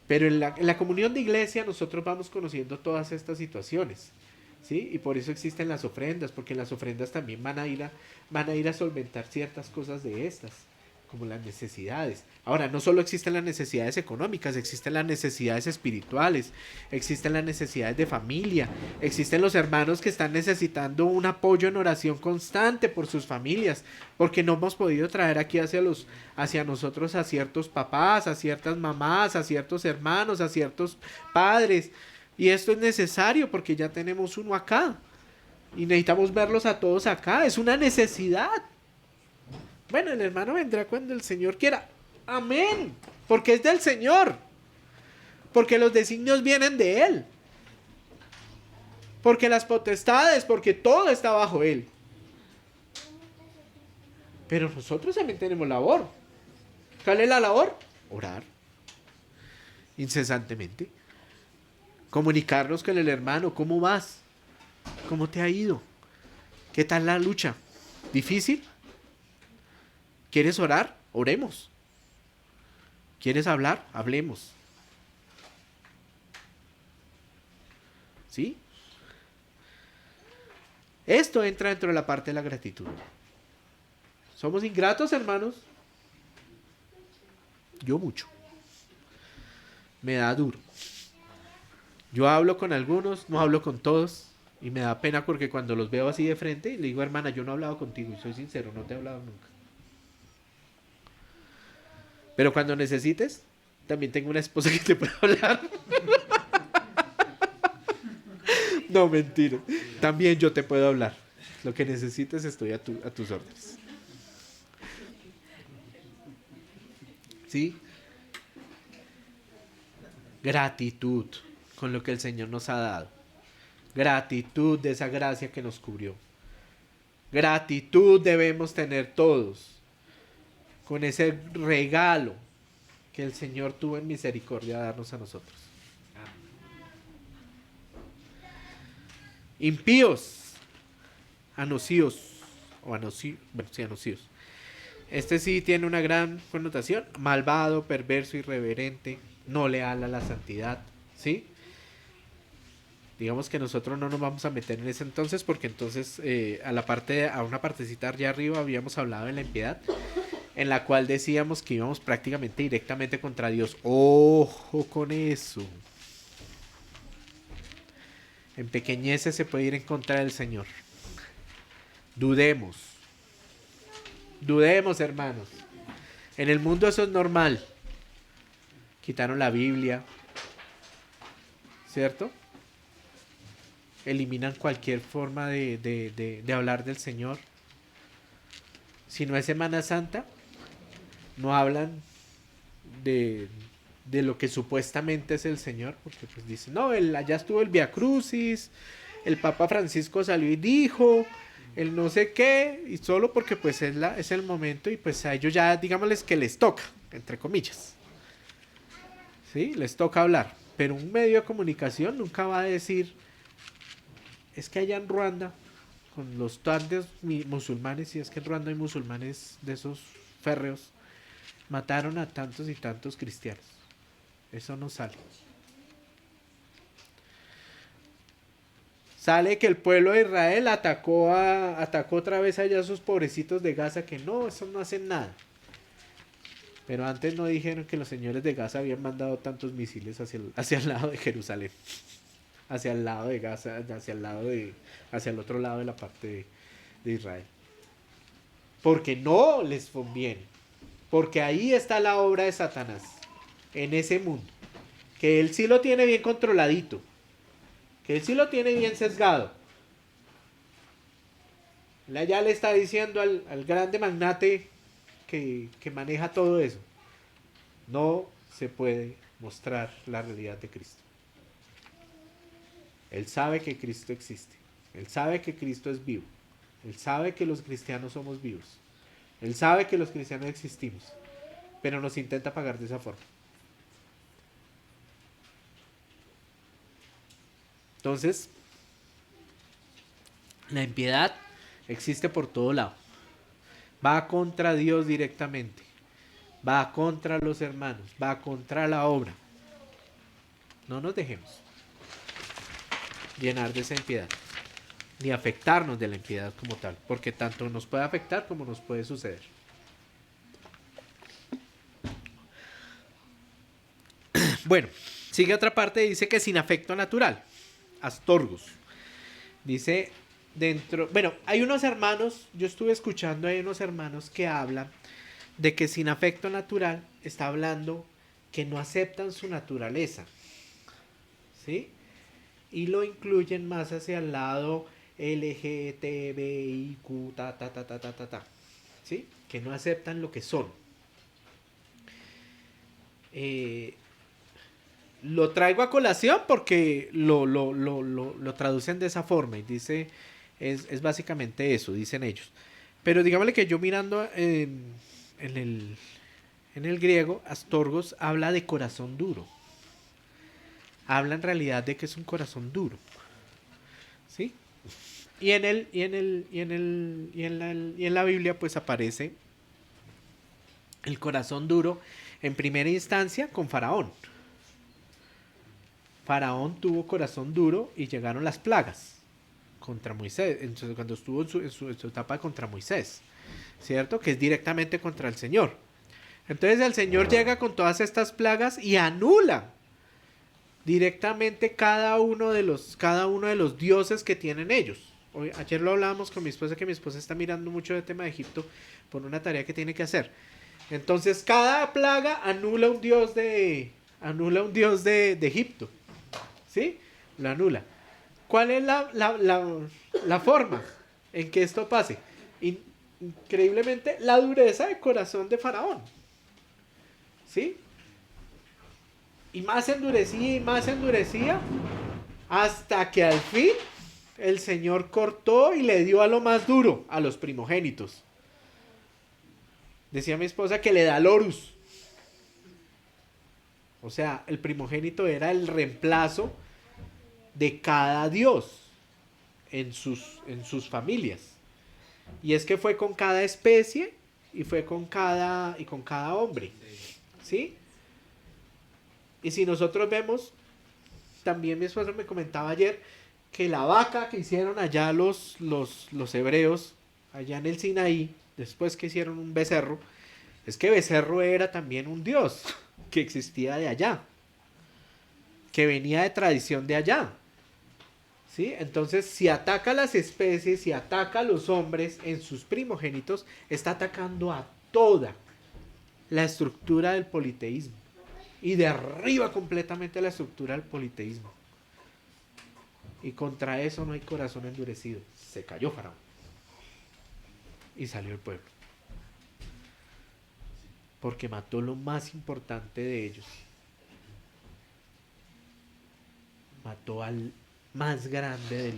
pero en la comunión de iglesia nosotros vamos conociendo todas estas situaciones. ¿Sí? Y por eso existen las ofrendas, porque en las ofrendas también van a ir a solventar ciertas cosas de estas, como las necesidades. Ahora, no solo existen las necesidades económicas, existen las necesidades espirituales, existen las necesidades de familia, existen los hermanos que están necesitando un apoyo en oración constante por sus familias, porque no hemos podido traer aquí hacia nosotros a ciertos papás, a ciertas mamás, a ciertos hermanos, a ciertos padres. Y esto es necesario porque ya tenemos uno acá y necesitamos verlos a todos acá, es una necesidad. Bueno, el hermano vendrá cuando el Señor quiera. Amén. Porque es del Señor. Porque los designios vienen de Él. Porque las potestades, porque todo está bajo Él. Pero nosotros también tenemos labor. ¿Cuál es la labor? Orar. Incesantemente. Comunicarnos con el hermano. ¿Cómo vas? ¿Cómo te ha ido? ¿Qué tal la lucha? ¿Difícil? ¿Quieres orar? Oremos. ¿Quieres hablar? Hablemos. ¿Sí? Esto entra dentro de la parte de la gratitud. ¿Somos ingratos, hermanos? Yo mucho. Me da duro. Yo hablo con algunos, no hablo con todos. Y me da pena porque cuando los veo así de frente, le digo, hermana, yo no he hablado contigo y soy sincero, no te he hablado nunca. Pero cuando necesites, también tengo una esposa que te puede hablar. No, mentira. También yo te puedo hablar. Lo que necesites estoy a tus órdenes. ¿Sí? Gratitud con lo que el Señor nos ha dado. Gratitud de esa gracia que nos cubrió. Gratitud debemos tener todos con ese regalo que el Señor tuvo en misericordia de darnos a nosotros. Impíos, anocios, o anocios, bueno, sí, anocios. Este sí tiene una gran connotación: malvado, perverso, irreverente, no leal a la santidad, ¿sí? Digamos que nosotros no nos vamos a meter en ese entonces, porque entonces a una partecita allá arriba habíamos hablado de la impiedad, en la cual decíamos que íbamos prácticamente directamente contra Dios. Ojo con eso. En pequeñeces se puede ir en contra del Señor. Dudemos. Dudemos, hermanos. En el mundo eso es normal. Quitaron la Biblia, ¿cierto? Eliminan cualquier forma de hablar del Señor. Si no es Semana Santa, no hablan de lo que supuestamente es el Señor, porque pues dicen, no, allá estuvo el Via Crucis, el Papa Francisco salió y dijo, el no sé qué, y solo porque pues es el momento, y pues a ellos ya, digámosles que les toca, entre comillas. ¿Sí? Les toca hablar, pero un medio de comunicación nunca va a decir, es que allá en Ruanda, con los tantos musulmanes, y es que en Ruanda hay musulmanes de esos férreos, mataron a tantos y tantos cristianos. Eso no sale. Sale que el pueblo de Israel atacó otra vez allá a sus pobrecitos de Gaza, que no, eso no hacen nada. Pero antes no dijeron que los señores de Gaza habían mandado tantos misiles hacia el lado de Jerusalén, hacia el lado de Gaza, hacia el otro lado de la parte de Israel. Porque no les conviene. Porque ahí está la obra de Satanás, en ese mundo. Que él sí lo tiene bien controladito. Que él sí lo tiene bien sesgado. Él ya le está diciendo al grande magnate que maneja todo eso. No se puede mostrar la realidad de Cristo. Él sabe que Cristo existe. Él sabe que Cristo es vivo. Él sabe que los cristianos somos vivos. Él sabe que los cristianos existimos. Pero nos intenta pagar de esa forma. Entonces, la impiedad existe por todo lado. Va contra Dios directamente. Va contra los hermanos. Va contra la obra. No nos dejemos llenar de esa impiedad. Ni afectarnos de la impiedad como tal. Porque tanto nos puede afectar como nos puede suceder. Bueno, sigue otra parte. Dice que sin afecto natural. Astorgos. Dice dentro, bueno, hay unos hermanos, yo estuve escuchando, hay unos hermanos que hablan de que sin afecto natural está hablando que no aceptan su naturaleza, ¿sí? Y lo incluyen más hacia el lado LGTBIQ, ¿sí? Que no aceptan lo que son. Lo traigo a colación porque lo traducen de esa forma y dice, es básicamente eso, dicen ellos. Pero digámosle que yo mirando en el griego, astorgos habla de corazón duro. Habla en realidad de que es un corazón duro. ¿Sí? Y en la Biblia pues aparece el corazón duro en primera instancia con Faraón. Faraón tuvo corazón duro y llegaron las plagas contra Moisés, entonces, cuando estuvo en su etapa contra Moisés, ¿cierto? Que es directamente contra el Señor. Entonces el Señor llega con todas estas plagas y anula directamente cada uno de los dioses que tienen ellos. Ayer lo hablábamos con mi esposa, que mi esposa está mirando mucho el tema de Egipto por una tarea que tiene que hacer. Entonces cada plaga anula un dios de Egipto, ¿sí? Lo anula. ¿Cuál es la forma en que esto pase? Increíblemente, la dureza de corazón de Faraón, ¿sí? Y más endurecía, hasta que al fin el Señor cortó y le dio a lo más duro, a los primogénitos. Decía mi esposa que le da al Horus. O sea, el primogénito era el reemplazo de cada dios en sus familias. Y es que fue con cada especie y fue con cada hombre, ¿sí? Y si nosotros vemos, también mi esposa me comentaba ayer que la vaca que hicieron allá los hebreos, allá en el Sinaí, después que hicieron un becerro, es que becerro era también un dios que existía de allá, que venía de tradición de allá, ¿sí? Entonces, si ataca a las especies, si ataca a los hombres en sus primogénitos, está atacando a toda la estructura del politeísmo y derriba completamente la estructura del politeísmo. Y contra eso no hay corazón endurecido. Se cayó Faraón y salió el pueblo, porque mató lo más importante de ellos. Mató al más grande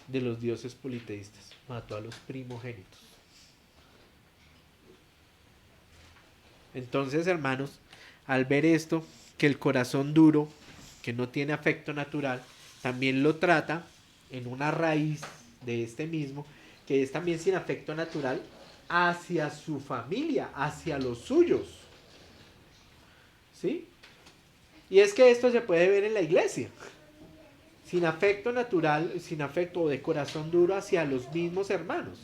de los dioses politeístas. Mató a los primogénitos. Entonces, hermanos, al ver esto, que el corazón duro, que no tiene afecto natural, también lo trata en una raíz de este mismo, que es también sin afecto natural hacia su familia, hacia los suyos, ¿sí? Y es que esto se puede ver en la iglesia, sin afecto natural, sin afecto o de corazón duro hacia los mismos hermanos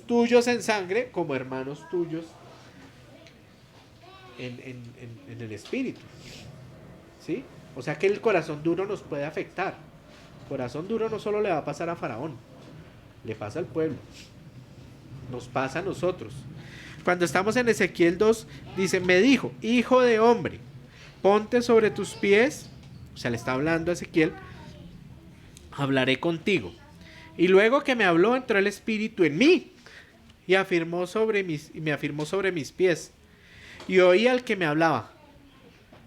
tuyos en sangre como hermanos tuyos en el espíritu, ¿sí? O sea que el corazón duro nos puede afectar. Corazón duro no solo le va a pasar a Faraón, le pasa al pueblo, nos pasa a nosotros. Cuando estamos en Ezequiel 2, dice, me dijo, hijo de hombre, ponte sobre tus pies, o sea, le está hablando a Ezequiel, hablaré contigo. Y luego que me habló, entró el Espíritu en mí y me afirmó sobre mis pies. Y oí al que me hablaba.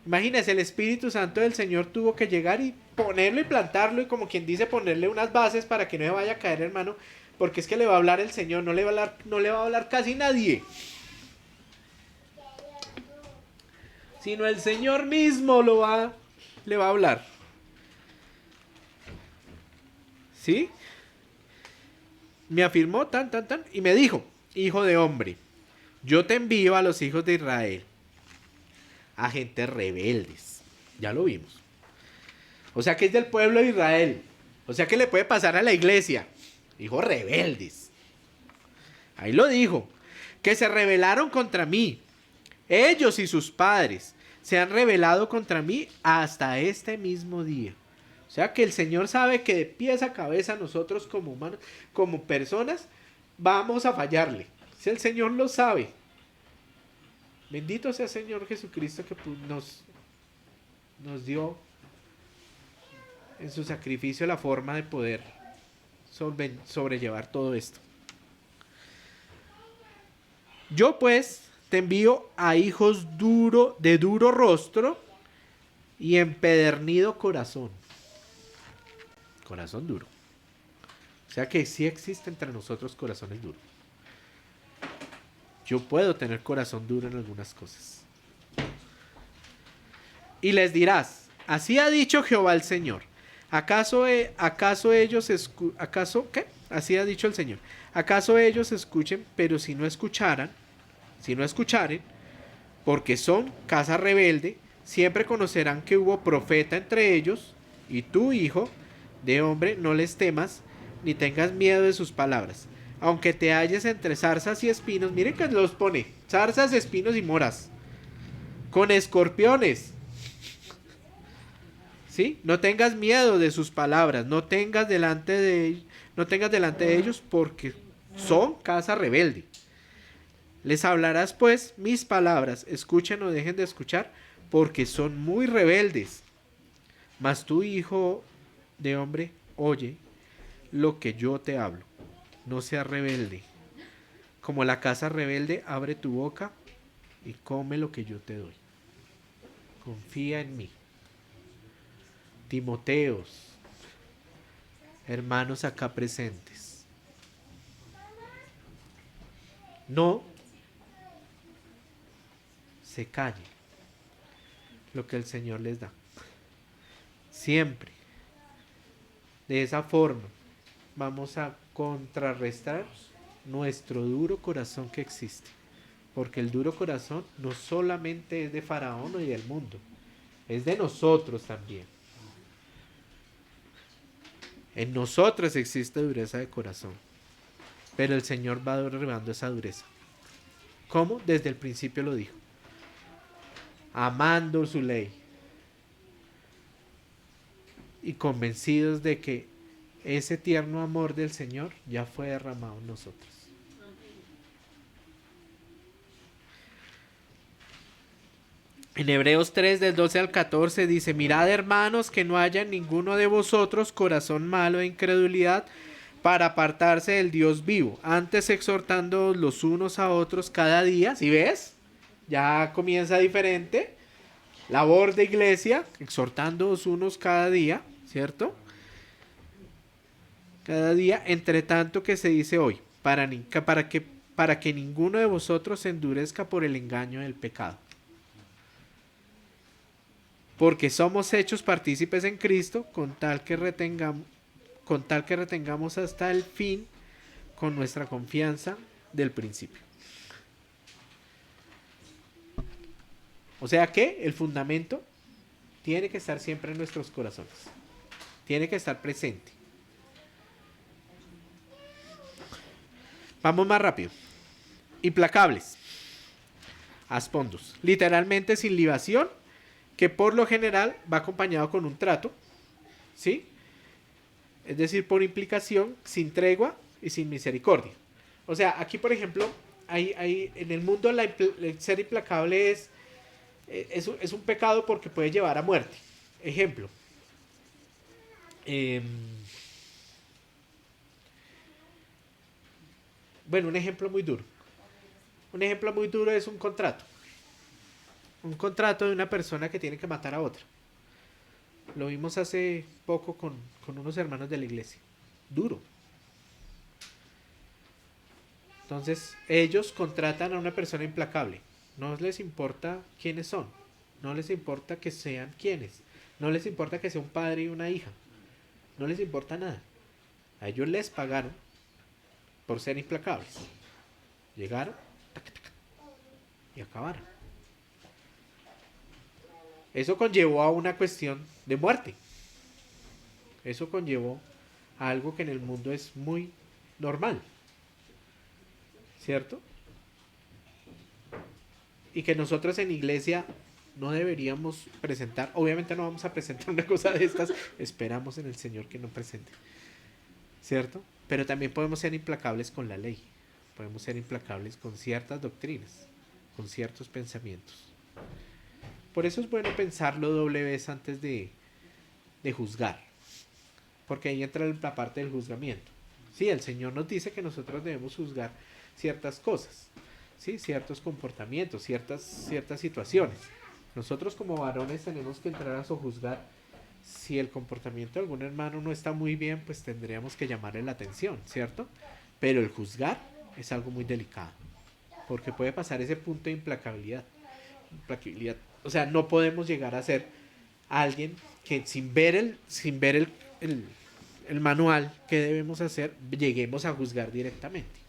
Imagínense, el Espíritu Santo del Señor tuvo que llegar y ponerlo y plantarlo, y como quien dice, ponerle unas bases para que no se vaya a caer, hermano, porque es que le va a hablar el Señor, no le va a hablar casi nadie, sino el Señor mismo le va a hablar, ¿sí? Me afirmó y me dijo, hijo de hombre, yo te envío a los hijos de Israel, a gentes rebeldes. Ya lo vimos. O sea que es del pueblo de Israel. O sea que le puede pasar a la iglesia. Hijos rebeldes. Ahí lo dijo. Que se rebelaron contra mí. Ellos y sus padres se han rebelado contra mí hasta este mismo día. O sea que el Señor sabe que de pies a cabeza nosotros como humanos, como personas, vamos a fallarle. Si el Señor lo sabe. Bendito sea el Señor Jesucristo, que nos dio en su sacrificio la forma de poder sobrellevar todo esto. Yo pues te envío a hijos de duro rostro y empedernido corazón. Corazón duro. O sea que sí existe entre nosotros corazones duros. Yo puedo tener corazón duro en algunas cosas. Y les dirás, así ha dicho Jehová el Señor. ¿Acaso ellos Así ha dicho el Señor. ¿Acaso ellos escuchen, pero si no escucharen, porque son casa rebelde, siempre conocerán que hubo profeta entre ellos, y tú, hijo de hombre, no les temas, ni tengas miedo de sus palabras. Aunque te halles entre zarzas y espinos, miren que los pone, zarzas, espinos y moras. con escorpiones. ¿Sí? No tengas miedo de sus palabras, no tengas delante de ellos porque son casa rebelde. Les hablarás pues mis palabras, escuchen o dejen de escuchar, porque son muy rebeldes. Mas tú, hijo de hombre, oye lo que yo te hablo. No seas rebelde. Como la casa rebelde, abre tu boca y come lo que yo te doy. Confía en mí. Timoteos, hermanos acá presentes, no se callen lo que el Señor les da. Siempre. De esa forma vamos a contrarrestar nuestro duro corazón que existe. Porque el duro corazón no solamente es de Faraón y del mundo, es de nosotros también. En nosotros existe dureza de corazón, pero el Señor va derribando esa dureza. ¿Cómo? Desde el principio lo dijo. Amando su ley. Y convencidos de que ese tierno amor del Señor ya fue derramado en nosotros. En Hebreos 3, del 12 al 14 dice: mirad, hermanos, que no haya en ninguno de vosotros corazón malo de incredulidad para apartarse del Dios vivo, antes exhortando los unos a otros cada día. ¿Sí ves? Ya comienza diferente. Labor de iglesia, exhortando los unos cada día, ¿cierto? Cada día, entre tanto que se dice hoy, para que ninguno de vosotros se endurezca por el engaño del pecado. Porque somos hechos partícipes en Cristo, con tal que retengamos hasta el fin con nuestra confianza del principio. O sea que el fundamento tiene que estar siempre en nuestros corazones. Tiene que estar presente. Vamos más rápido. Implacables. Aspondos. Literalmente sin libación, que por lo general va acompañado con un trato, ¿sí? Es decir, por implicación, sin tregua y sin misericordia. O sea, aquí por ejemplo, en el mundo el ser implacable es un pecado porque puede llevar a muerte. Ejemplo. Bueno, un ejemplo muy duro. Un ejemplo muy duro es un contrato. Un contrato de una persona que tiene que matar a otra. Lo vimos hace poco con unos hermanos de la iglesia. Duro. Entonces, ellos contratan a una persona implacable. No les importa quiénes son. No les importa que sean quiénes. No les importa que sea un padre y una hija. No les importa nada. A ellos les pagaron por ser implacables. Llegaron y acabaron. Eso conllevó a una cuestión de muerte. Eso conllevó a algo que en el mundo es muy normal. ¿Cierto? Y que nosotros en iglesia no deberíamos presentar. Obviamente no vamos a presentar una cosa de estas. Esperamos en el Señor que no presente. ¿Cierto? Pero también podemos ser implacables con la ley. Podemos ser implacables con ciertas doctrinas, con ciertos pensamientos. Por eso es bueno pensarlo doble vez antes de juzgar. Porque ahí entra la parte del juzgamiento. Sí, el Señor nos dice que nosotros debemos juzgar ciertas cosas, ¿sí? Ciertos comportamientos, ciertas situaciones. Nosotros como varones tenemos que entrar a sojuzgar. Si el comportamiento de algún hermano no está muy bien, pues tendríamos que llamarle la atención, ¿cierto? Pero el juzgar es algo muy delicado. Porque puede pasar ese punto de implacabilidad. O sea, no podemos llegar a ser alguien que sin ver el manual que debemos hacer, lleguemos a juzgar directamente.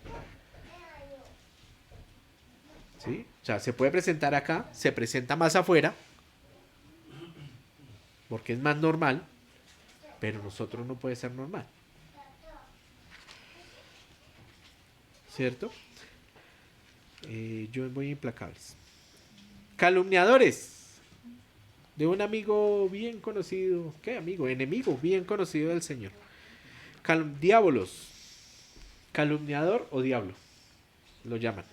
¿Sí? O sea, se puede presentar acá, se presenta más afuera, porque es más normal, pero nosotros no puede ser normal. ¿Cierto? Yo voy implacables. Calumniadores de un amigo bien conocido. ¿Qué amigo? Enemigo bien conocido del Señor. Diábolos. Calumniador o diablo. Lo llaman.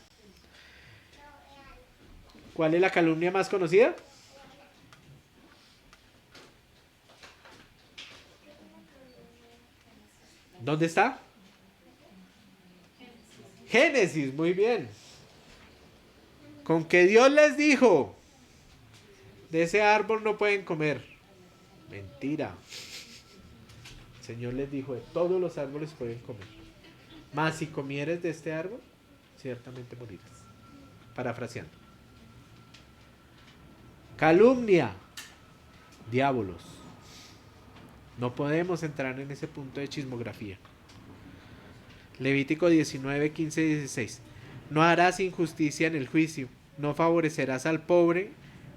¿Cuál es la calumnia más conocida? ¿Dónde está? Génesis, muy bien. Con que Dios les dijo, de ese árbol no pueden comer. Mentira. El Señor les dijo, de todos los árboles pueden comer. Mas si comieres de este árbol, ciertamente morirás. Parafraseando. Calumnia. Diábolos. No podemos entrar en ese punto de chismografía. Levítico 19, 15 y 16. No harás injusticia en el juicio, no favorecerás al pobre,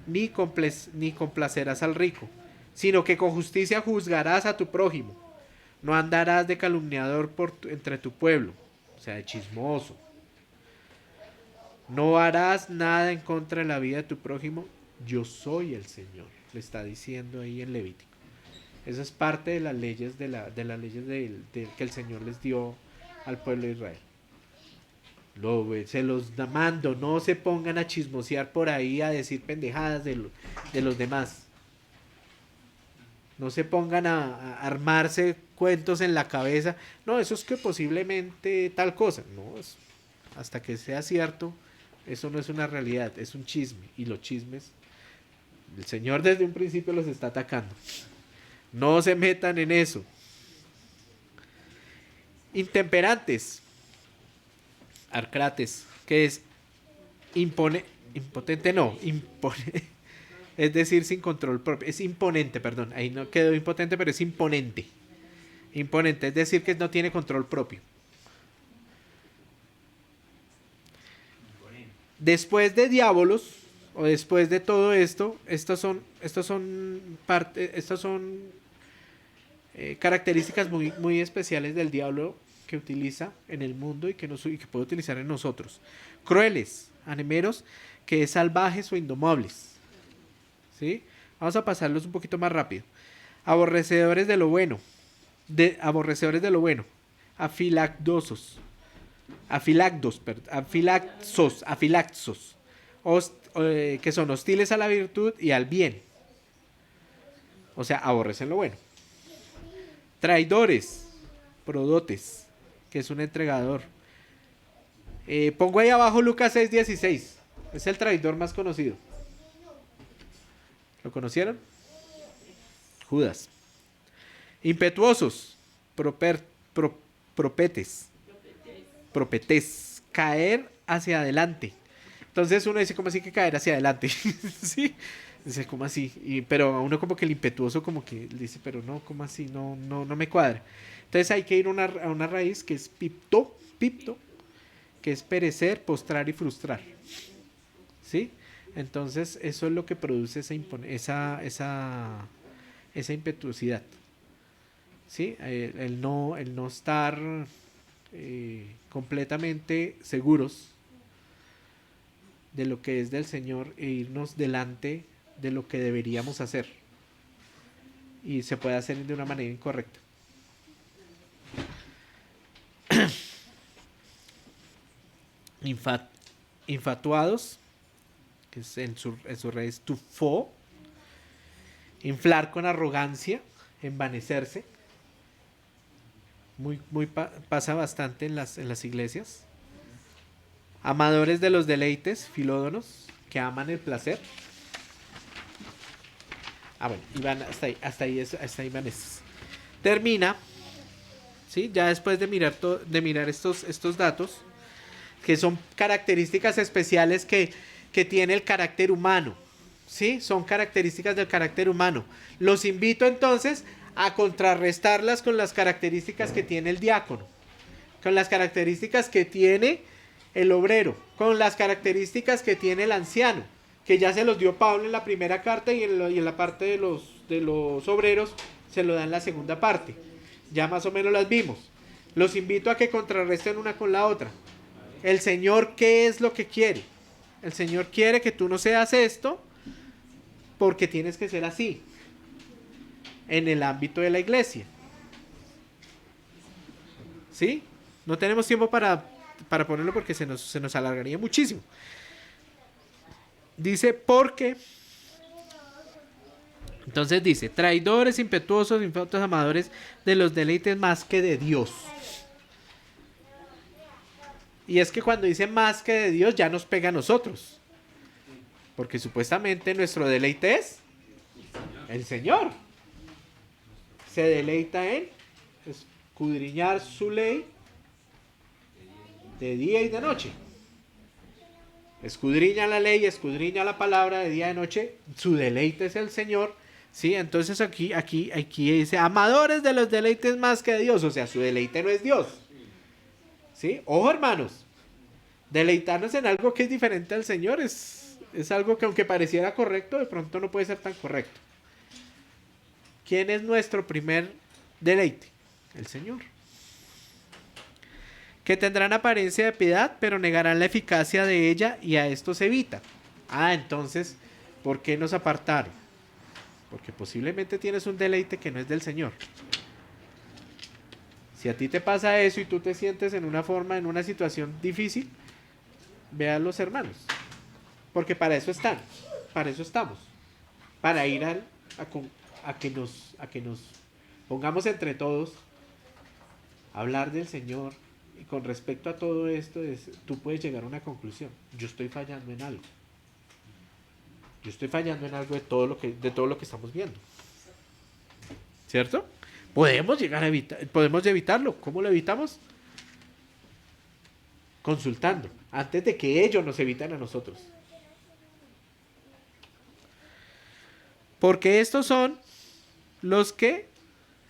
ni complacerás al rico, sino que con justicia juzgarás a tu prójimo. No andarás de calumniador entre tu pueblo, o sea, de chismoso. No harás nada en contra de la vida de tu prójimo, yo soy el Señor, le está diciendo ahí en Levítico. Eso es parte de las leyes de las leyes que el Señor les dio al pueblo de Israel. Se los mando, no se pongan a chismosear por ahí, a decir pendejadas de los demás. No se pongan a armarse cuentos en la cabeza. No, eso es que posiblemente tal cosa. No, hasta que sea cierto, eso no es una realidad, es un chisme. Y los chismes, el Señor desde un principio los está atacando. No se metan en eso. Intemperantes. Arcrates, que es impotente, no, es decir, sin control propio, es imponente, perdón, ahí no quedó impotente, pero es imponente, es decir, que no tiene control propio. Después de diábolos, o después de todo esto, estos son características muy especiales del diablo que utiliza en el mundo y que puede utilizar en nosotros. Crueles, anemeros, que es salvajes o indomables. ¿Sí? Vamos a pasarlos un poquito más rápido. Aborrecedores de lo bueno. Afilactosos. Afilaxos. Que son hostiles a la virtud y al bien. O sea, aborrecen lo bueno. Traidores. Prodotes, que es un entregador. Pongo ahí abajo Lucas 6:16. Es el traidor más conocido. ¿Lo conocieron? Judas. Impetuosos. Propetes. Caer hacia adelante. Entonces uno dice, ¿cómo así que caer hacia adelante? ¿Sí? Dice, ¿cómo así? Pero a uno como que el impetuoso como que dice, pero no, ¿cómo así? No me cuadra. Entonces hay que ir a una raíz que es pipto, que es perecer, postrar y frustrar. ¿Sí? Entonces eso es lo que produce esa impetuosidad. ¿Sí? El no estar completamente seguros de lo que es del Señor e irnos delante de lo que deberíamos hacer. Y se puede hacer de una manera incorrecta. Infatuados, que es en su raíz tufo, inflar con arrogancia, envanecerse, pasa bastante en las iglesias. Amadores de los deleites, filódonos, que aman el placer. Bueno, y van hasta ahí van estos. Termina, ¿sí? Ya después de mirar estos datos, que son características especiales que tiene el carácter humano, ¿sí? Son características del carácter humano. Los invito entonces a contrarrestarlas con las características que tiene el diácono, con las características que tiene el obrero, con las características que tiene el anciano, que ya se los dio Pablo en la primera carta y en la parte de los obreros se lo da en la segunda parte. Ya más o menos las vimos. Los invito a que contrarresten una con la otra. El Señor, ¿qué es lo que quiere? el Señor quiere que tú no seas esto porque tienes que ser así en el ámbito de la iglesia. ¿Sí? No tenemos tiempo para ponerlo porque se nos alargaría muchísimo. Dice, porque... Entonces dice, traidores, impetuosos, infautos, amadores de los deleites más que de Dios. Y es que cuando dice más que de Dios ya nos pega a nosotros. Porque supuestamente nuestro deleite es el Señor. Se deleita en escudriñar su ley de día y de noche. Escudriña la ley, escudriña la palabra de día y de noche. Su deleite es el Señor. ¿Sí? Entonces aquí dice, amadores de los deleites más que de Dios. O sea, su deleite no es Dios. ¿Sí? Ojo, hermanos. Deleitarnos en algo que es diferente al Señor es algo que, aunque pareciera correcto, de pronto no puede ser tan correcto. ¿Quién es nuestro primer deleite? El Señor. Que tendrán apariencia de piedad, pero negarán la eficacia de ella, y a esto se evita. Entonces, ¿por qué nos apartaron? Porque posiblemente tienes un deleite que no es del Señor. Si a ti te pasa eso y tú te sientes en una situación difícil, ve a los hermanos. Porque para eso están, para eso estamos. Para ir a que nos pongamos entre todos a hablar del Señor. Y con respecto a todo esto, tú puedes llegar a una conclusión. Yo estoy fallando en algo. Yo estoy fallando en algo de todo lo que estamos viendo. ¿Cierto? Podemos evitarlo. ¿Cómo lo evitamos? Consultando, antes de que ellos nos evitan a nosotros. Porque estos son los que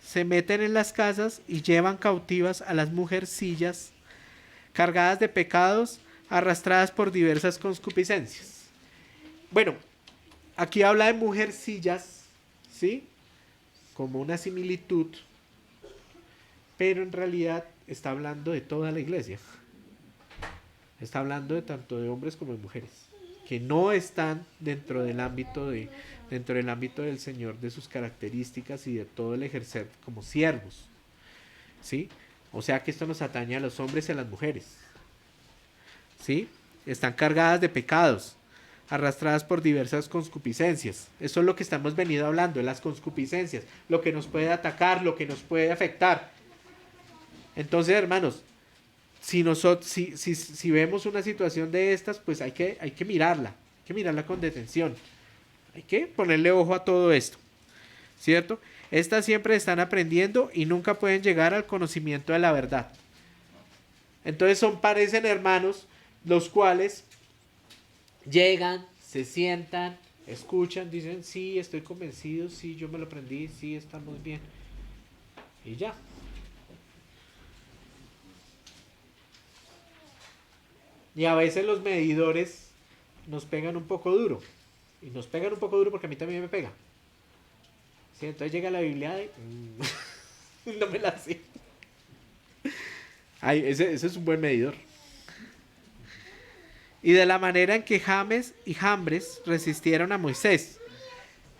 se meten en las casas y llevan cautivas a las mujercillas, cargadas de pecados, arrastradas por diversas concupiscencias. Bueno, aquí habla de mujercillas, ¿sí? Como una similitud, pero en realidad está hablando de toda la iglesia. Está hablando de tanto de hombres como de mujeres, que no están dentro del ámbito del Señor, de sus características y de todo el ejercer como siervos, ¿sí? O sea que esto nos atañe a los hombres y a las mujeres, ¿sí? Están cargadas de pecados, arrastradas por diversas concupiscencias. Eso es lo que estamos venido hablando, de las concupiscencias, lo que nos puede atacar, lo que nos puede afectar. Entonces, hermanos, si vemos una situación de estas, pues hay que mirarla con detención. Hay que ponerle ojo a todo esto, ¿cierto? Estas siempre están aprendiendo y nunca pueden llegar al conocimiento de la verdad. Entonces parecen hermanos los cuales llegan, se sientan, escuchan, dicen, sí, estoy convencido, sí, yo me lo aprendí, sí, estamos bien. Y ya. Y a veces los medidores nos pegan un poco duro. Y nos pegan un poco duro porque a mí también me pega. ¿Sí? Entonces llega la Biblia y no me la sé. Ese es un buen medidor. Y de la manera en que James y Jambres resistieron a Moisés.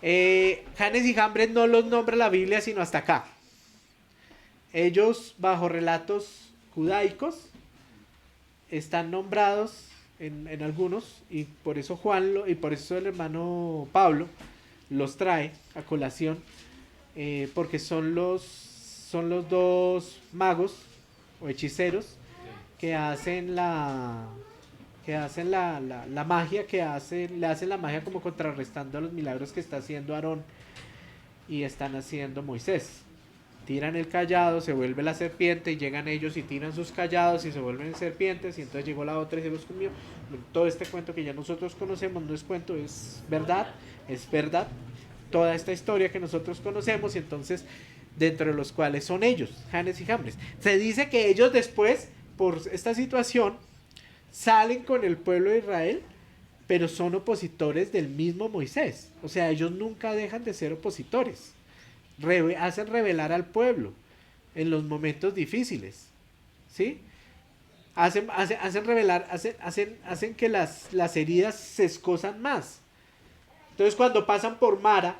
Janes y Jambres no los nombra la Biblia sino hasta acá. Ellos, bajo relatos judaicos, están nombrados en algunos, y por eso y por eso el hermano Pablo los trae a colación, porque son los dos magos o hechiceros que hacen la magia, le hacen la magia como contrarrestando a los milagros que está haciendo Aarón y están haciendo Moisés. Tiran el callado, se vuelve la serpiente, y llegan ellos y tiran sus callados y se vuelven serpientes, y entonces llegó la otra y se los comió. Todo este cuento que ya nosotros conocemos no es cuento, es verdad. Toda esta historia que nosotros conocemos, y entonces dentro de los cuales son ellos, Janes y Jambres. Se dice que ellos después, por esta situación, salen con el pueblo de Israel, pero son opositores del mismo Moisés. O sea, ellos nunca dejan de ser opositores. Hacen rebelar al pueblo en los momentos difíciles, ¿sí? hacen que las heridas se escosan más. Entonces cuando pasan por Mara,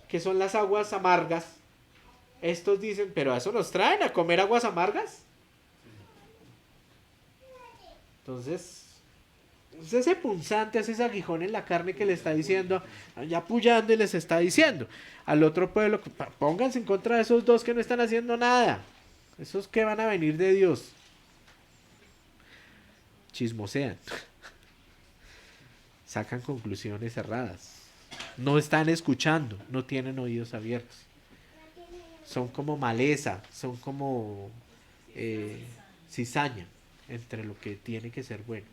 que son las aguas amargas, estos dicen, pero a eso nos traen a comer aguas amargas. Entonces, es ese punzante, ese aguijón en la carne que le está diciendo, ya apoyando y les está diciendo al otro pueblo, pónganse en contra de esos dos que no están haciendo nada. Esos que van a venir de Dios. Chismosean. Sacan conclusiones erradas. No están escuchando, no tienen oídos abiertos. Son como maleza, son como cizaña entre lo que tiene que ser bueno.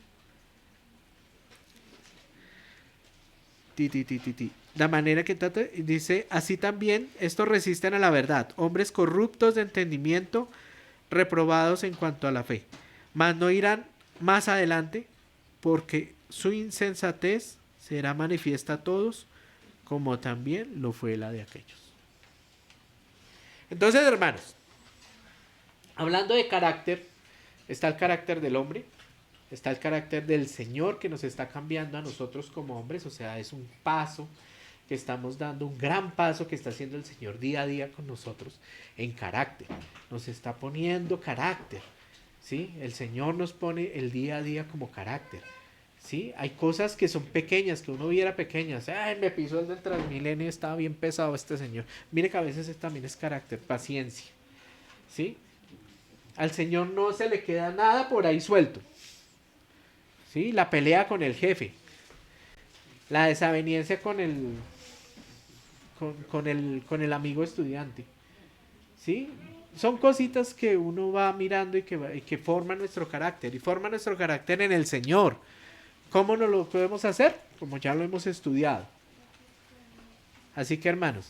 La manera que trata, dice, así también estos resisten a la verdad, hombres corruptos de entendimiento, reprobados en cuanto a la fe, mas no irán más adelante, porque su insensatez será manifiesta a todos, como también lo fue la de aquellos. Entonces, hermanos, hablando de carácter, está el carácter del hombre, está el carácter del Señor que nos está cambiando a nosotros como hombres, o sea, es un paso que estamos dando, un gran paso que está haciendo el Señor día a día con nosotros en carácter. Nos está poniendo carácter, ¿sí? El Señor nos pone el día a día como carácter, ¿sí? Hay cosas que son pequeñas, que uno viera pequeñas. Ay, me pisó el del Transmilenio, estaba bien pesado este señor. Mire que a veces también es carácter, paciencia, ¿sí? Al Señor no se le queda nada por ahí suelto. ¿Sí? La pelea con el jefe, la desaveniencia con el amigo estudiante, ¿sí? Son cositas que uno va mirando y que forman nuestro carácter, y forman nuestro carácter en el Señor. ¿Cómo nos lo podemos hacer? Como ya lo hemos estudiado. Así que, hermanos,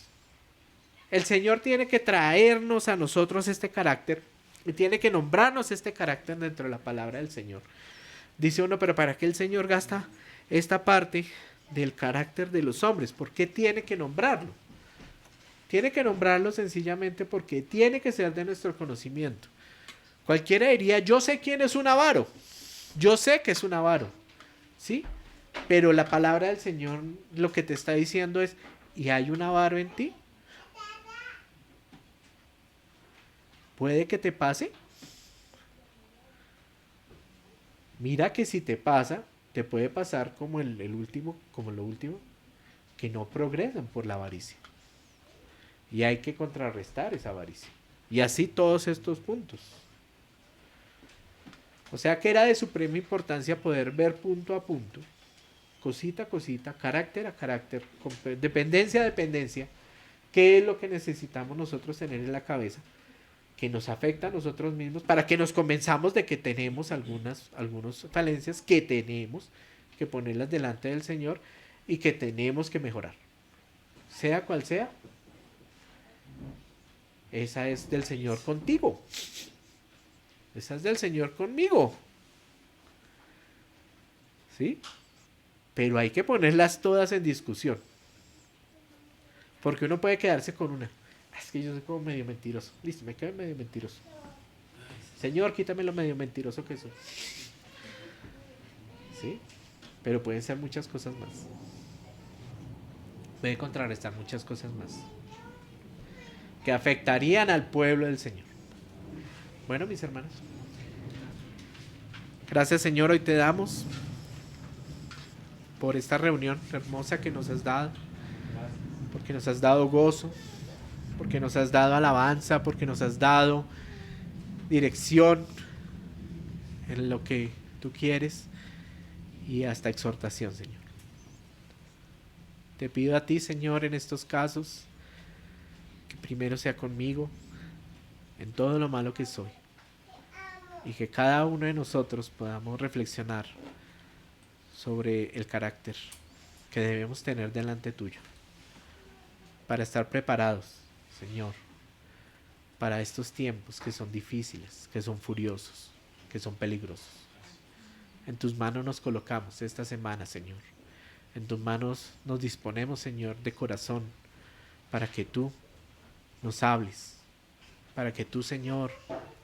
el Señor tiene que traernos a nosotros este carácter y tiene que nombrarnos este carácter dentro de la palabra del Señor. Dice uno, pero ¿para qué el Señor gasta esta parte del carácter de los hombres? ¿Por qué tiene que nombrarlo? Tiene que nombrarlo sencillamente porque tiene que ser de nuestro conocimiento. Cualquiera diría, yo sé quién es un avaro. Yo sé que es un avaro. ¿Sí? Pero la palabra del Señor lo que te está diciendo es, ¿y hay un avaro en ti? ¿Puede que te pase? Mira que si te pasa, te puede pasar como como lo último, que no progresan por la avaricia. Y hay que contrarrestar esa avaricia. Y así todos estos puntos. O sea que era de suprema importancia poder ver punto a punto, cosita a cosita, carácter a carácter, dependencia a dependencia, qué es lo que necesitamos nosotros tener en la cabeza, que nos afecta a nosotros mismos, para que nos convenzamos de que tenemos algunas falencias que tenemos que ponerlas delante del Señor y que tenemos que mejorar. Sea cual sea, esa es del Señor contigo. Esa es del Señor conmigo. ¿Sí? Pero hay que ponerlas todas en discusión. Porque uno puede quedarse con una. Es que yo soy como medio mentiroso. Listo, me quedo medio mentiroso. Señor, quítame lo medio mentiroso que soy. ¿Sí? Pero pueden ser muchas cosas más. Puede contrarrestar muchas cosas más. Que afectarían al pueblo del Señor. Bueno, mis hermanos. Gracias, Señor, hoy te damos por esta reunión hermosa que nos has dado. Porque nos has dado gozo. Porque nos has dado alabanza. Porque nos has dado dirección en lo que tú quieres. Y hasta exhortación, Señor. Te pido a ti, Señor, en estos casos, que primero sea conmigo en todo lo malo que soy. Y que cada uno de nosotros podamos reflexionar sobre el carácter que debemos tener delante tuyo. Para estar preparados, Señor, para estos tiempos que son difíciles, que son furiosos, que son peligrosos. En tus manos nos colocamos esta semana, Señor. En tus manos nos disponemos, Señor, de corazón, para que tú nos hables, para que tú, Señor,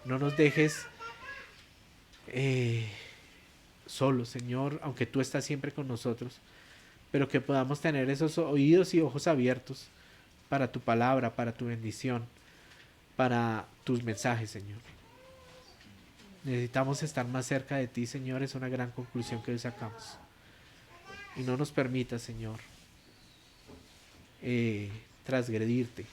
no nos dejes eh, solos, Señor, aunque tú estás siempre con nosotros, pero que podamos tener esos oídos y ojos abiertos para tu palabra, para tu bendición, para tus mensajes, Señor. Necesitamos estar más cerca de ti, Señor, es una gran conclusión que hoy sacamos. Y no nos permita, Señor, transgredirte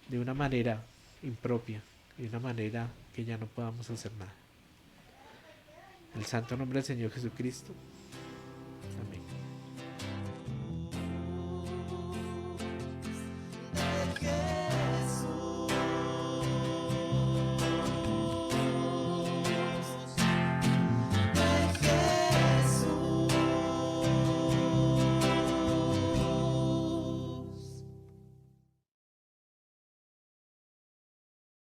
de una manera impropia, de una manera que ya no podamos hacer nada. En el santo nombre del Señor Jesucristo.